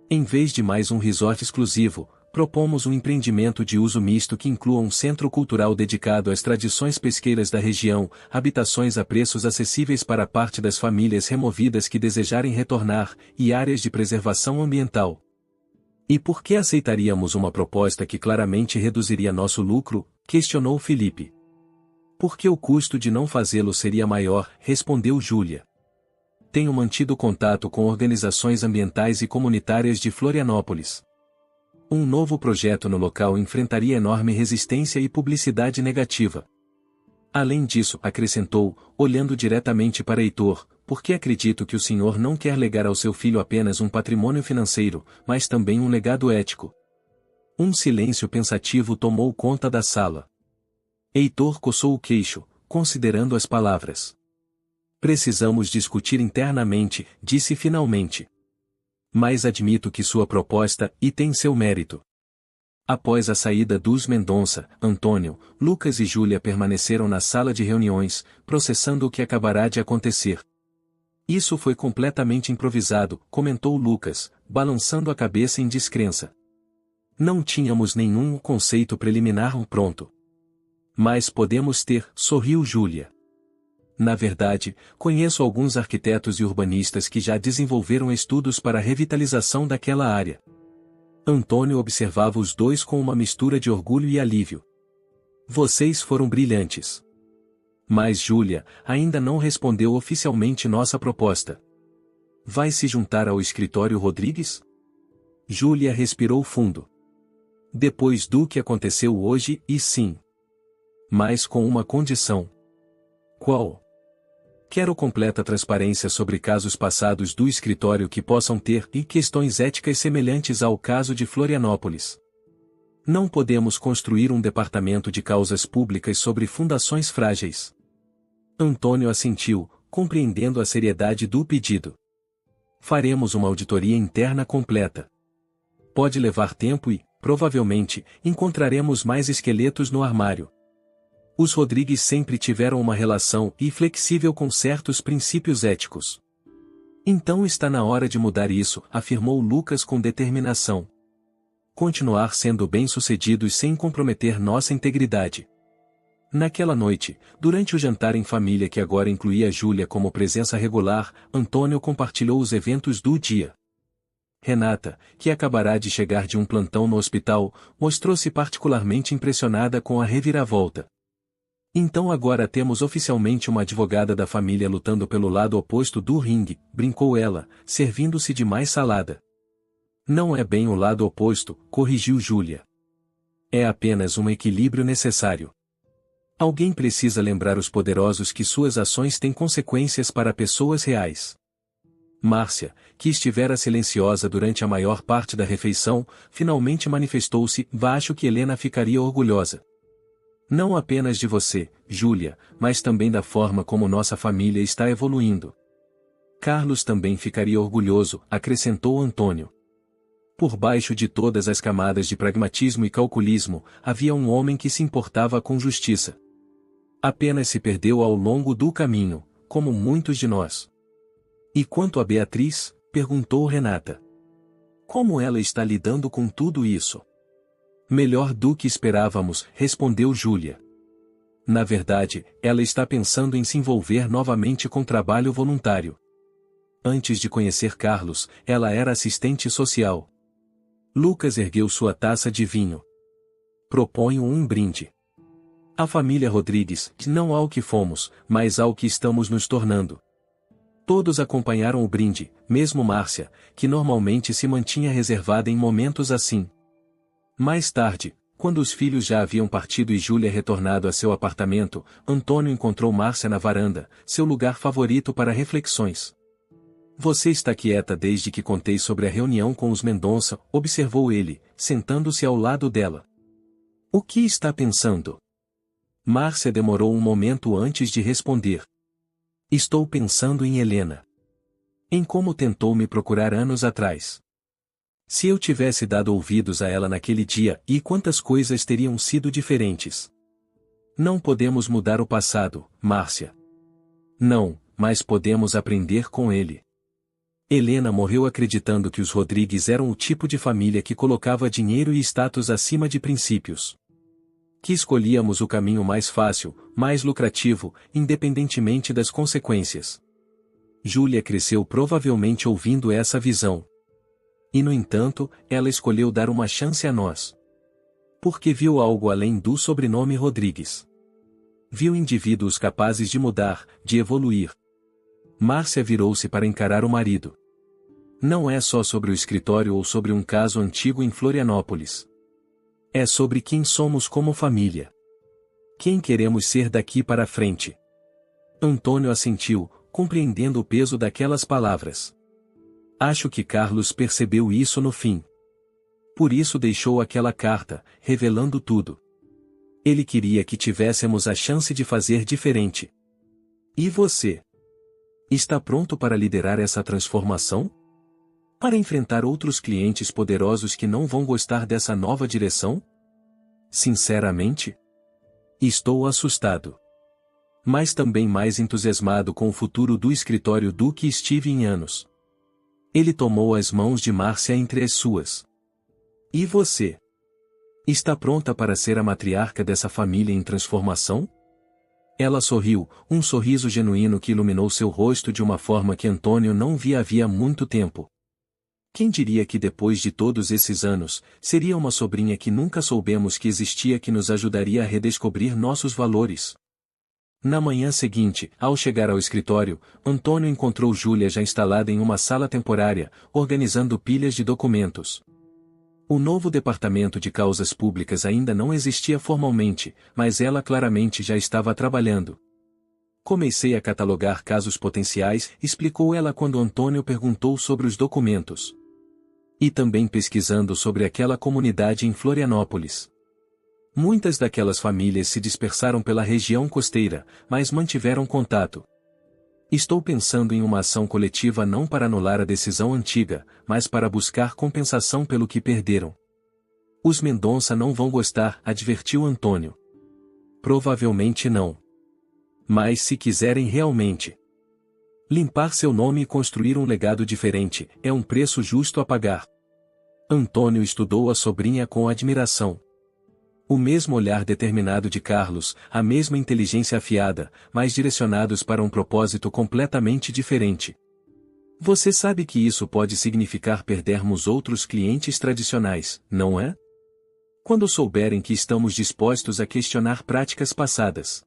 Em vez de mais um resort exclusivo, propomos um empreendimento de uso misto que inclua um centro cultural dedicado às tradições pesqueiras da região, habitações a preços acessíveis para parte das famílias removidas que desejarem retornar, e áreas de preservação ambiental. E por que aceitaríamos uma proposta que claramente reduziria nosso lucro? Questionou Felipe. Porque o custo de não fazê-lo seria maior, respondeu Júlia. Tenho mantido contato com organizações ambientais e comunitárias de Florianópolis. Um novo projeto no local enfrentaria enorme resistência e publicidade negativa. Além disso, acrescentou, olhando diretamente para Heitor, porque acredito que o senhor não quer legar ao seu filho apenas um patrimônio financeiro, mas também um legado ético. Um silêncio pensativo tomou conta da sala. Heitor coçou o queixo, considerando as palavras. Precisamos discutir internamente, disse finalmente. Mas admito que sua proposta tem seu mérito. Após a saída dos Mendonça, Antônio, Lucas e Júlia permaneceram na sala de reuniões, processando o que acabará de acontecer. Isso foi completamente improvisado, comentou Lucas, balançando a cabeça em descrença. Não tínhamos nenhum conceito preliminar pronto. Mas podemos ter, sorriu Júlia. Na verdade, conheço alguns arquitetos e urbanistas que já desenvolveram estudos para a revitalização daquela área. Antônio observava os dois com uma mistura de orgulho e alívio. Vocês foram brilhantes. Mas Júlia ainda não respondeu oficialmente nossa proposta. Vai se juntar ao escritório Rodrigues? Júlia respirou fundo. Depois do que aconteceu hoje, e sim. Mas com uma condição. Qual? Quero completa transparência sobre casos passados do escritório que possam ter questões éticas semelhantes ao caso de Florianópolis. Não podemos construir um departamento de causas públicas sobre fundações frágeis. Antônio assentiu, compreendendo a seriedade do pedido. Faremos uma auditoria interna completa. Pode levar tempo e, provavelmente, encontraremos mais esqueletos no armário. Os Rodrigues sempre tiveram uma relação flexível com certos princípios éticos. Então está na hora de mudar isso, afirmou Lucas com determinação. Continuar sendo bem-sucedidos sem comprometer nossa integridade. Naquela noite, durante o jantar em família que agora incluía Júlia como presença regular, Antônio compartilhou os eventos do dia. Renata, que acabará de chegar de um plantão no hospital, mostrou-se particularmente impressionada com a reviravolta. Então agora temos oficialmente uma advogada da família lutando pelo lado oposto do ringue, brincou ela, servindo-se de mais salada. Não é bem o lado oposto, corrigiu Júlia. É apenas um equilíbrio necessário. Alguém precisa lembrar os poderosos que suas ações têm consequências para pessoas reais. Márcia, que estivera silenciosa durante a maior parte da refeição, finalmente manifestou-se. Acho que Helena ficaria orgulhosa. Não apenas de você, Júlia, mas também da forma como nossa família está evoluindo. Carlos também ficaria orgulhoso, acrescentou Antônio. Por baixo de todas as camadas de pragmatismo e calculismo, havia um homem que se importava com justiça. Apenas se perdeu ao longo do caminho, como muitos de nós. E quanto a Beatriz? Perguntou Renata. Como ela está lidando com tudo isso? Melhor do que esperávamos, respondeu Júlia. Na verdade, ela está pensando em se envolver novamente com trabalho voluntário. Antes de conhecer Carlos, ela era assistente social. Lucas ergueu sua taça de vinho. Proponho um brinde. A família Rodrigues, não ao que fomos, mas ao que estamos nos tornando. Todos acompanharam o brinde, mesmo Márcia, que normalmente se mantinha reservada em momentos assim. Mais tarde, quando os filhos já haviam partido e Júlia retornado a seu apartamento, Antônio encontrou Márcia na varanda, seu lugar favorito para reflexões. Você está quieta desde que contei sobre a reunião com os Mendonça, observou ele, sentando-se ao lado dela. O que está pensando? Márcia demorou um momento antes de responder. Estou pensando em Helena. Em como tentou me procurar anos atrás. Se eu tivesse dado ouvidos a ela naquele dia, e quantas coisas teriam sido diferentes. Não podemos mudar o passado, Márcia. Não, mas podemos aprender com ele. Helena morreu acreditando que os Rodrigues eram o tipo de família que colocava dinheiro e status acima de princípios. Que escolhíamos o caminho mais fácil, mais lucrativo, independentemente das consequências. Júlia cresceu provavelmente ouvindo essa visão. E no entanto, ela escolheu dar uma chance a nós. Porque viu algo além do sobrenome Rodrigues. Viu indivíduos capazes de mudar, de evoluir. Márcia virou-se para encarar o marido. Não é só sobre o escritório ou sobre um caso antigo em Florianópolis. É sobre quem somos como família. Quem queremos ser daqui para frente. Antônio assentiu, compreendendo o peso daquelas palavras. Acho que Carlos percebeu isso no fim. Por isso deixou aquela carta, revelando tudo. Ele queria que tivéssemos a chance de fazer diferente. E você? Está pronto para liderar essa transformação? Para enfrentar outros clientes poderosos que não vão gostar dessa nova direção? Sinceramente? Estou assustado. Mas também mais entusiasmado com o futuro do escritório do que estive em anos. Ele tomou as mãos de Márcia entre as suas. E você? Está pronta para ser a matriarca dessa família em transformação? Ela sorriu, um sorriso genuíno que iluminou seu rosto de uma forma que Antônio não via havia muito tempo. Quem diria que depois de todos esses anos, seria uma sobrinha que nunca soubemos que existia que nos ajudaria a redescobrir nossos valores? Na manhã seguinte, ao chegar ao escritório, Antônio encontrou Júlia já instalada em uma sala temporária, organizando pilhas de documentos. O novo departamento de causas públicas ainda não existia formalmente, mas ela claramente já estava trabalhando. Comecei a catalogar casos potenciais, explicou ela quando Antônio perguntou sobre os documentos. E também pesquisando sobre aquela comunidade em Florianópolis. Muitas daquelas famílias se dispersaram pela região costeira, mas mantiveram contato. Estou pensando em uma ação coletiva não para anular a decisão antiga, mas para buscar compensação pelo que perderam. Os Mendonça não vão gostar, advertiu Antônio. Provavelmente não. Mas se quiserem realmente limpar seu nome e construir um legado diferente, é um preço justo a pagar. Antônio estudou a sobrinha com admiração. O mesmo olhar determinado de Carlos, a mesma inteligência afiada, mas direcionados para um propósito completamente diferente. Você sabe que isso pode significar perdermos outros clientes tradicionais, não é? Quando souberem que estamos dispostos a questionar práticas passadas.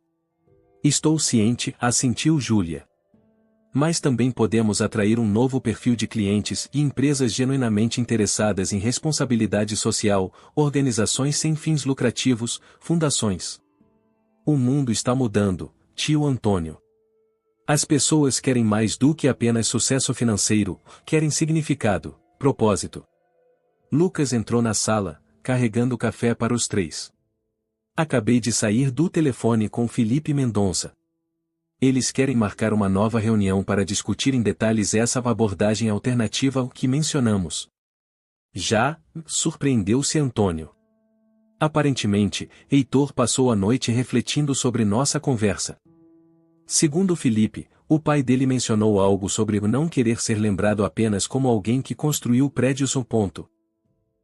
Estou ciente, assentiu Júlia. Mas também podemos atrair um novo perfil de clientes e empresas genuinamente interessadas em responsabilidade social, organizações sem fins lucrativos, fundações. O mundo está mudando, tio Antônio. As pessoas querem mais do que apenas sucesso financeiro, querem significado, propósito. Lucas entrou na sala, carregando café para os três. Acabei de sair do telefone com Felipe Mendonça. Eles querem marcar uma nova reunião para discutir em detalhes essa abordagem alternativa ao que mencionamos. Já? Surpreendeu-se Antônio. Aparentemente, Heitor passou a noite refletindo sobre nossa conversa. Segundo Felipe, o pai dele mencionou algo sobre o não querer ser lembrado apenas como alguém que construiu o prédio.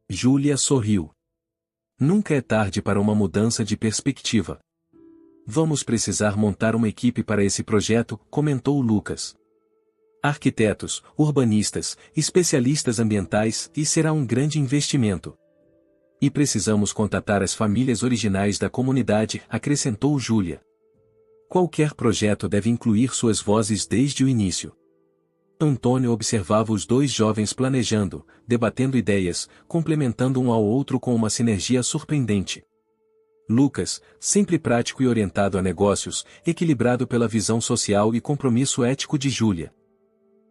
Júlia sorriu. Nunca é tarde para uma mudança de perspectiva. Vamos precisar montar uma equipe para esse projeto, comentou Lucas. Arquitetos, urbanistas, especialistas ambientais, e será um grande investimento. E precisamos contatar as famílias originais da comunidade, acrescentou Júlia. Qualquer projeto deve incluir suas vozes desde o início. Antônio observava os dois jovens planejando, debatendo ideias, complementando um ao outro com uma sinergia surpreendente. Lucas, sempre prático e orientado a negócios, equilibrado pela visão social e compromisso ético de Júlia.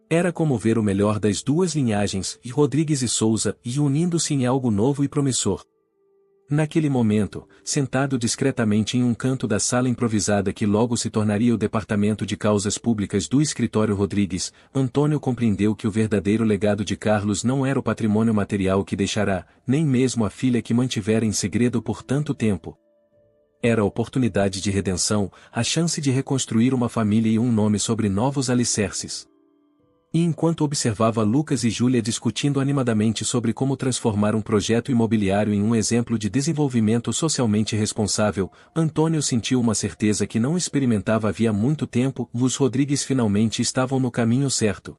Era como ver o melhor das duas linhagens, e Rodrigues e Souza, e unindo-se em algo novo e promissor. Naquele momento, sentado discretamente em um canto da sala improvisada que logo se tornaria o departamento de causas públicas do escritório Rodrigues, Antônio compreendeu que o verdadeiro legado de Carlos não era o patrimônio material que deixará, nem mesmo a filha que mantivera em segredo por tanto tempo. Era a oportunidade de redenção, a chance de reconstruir uma família e um nome sobre novos alicerces. E enquanto observava Lucas e Júlia discutindo animadamente sobre como transformar um projeto imobiliário em um exemplo de desenvolvimento socialmente responsável, Antônio sentiu uma certeza que não experimentava havia muito tempo: os Rodrigues finalmente estavam no caminho certo.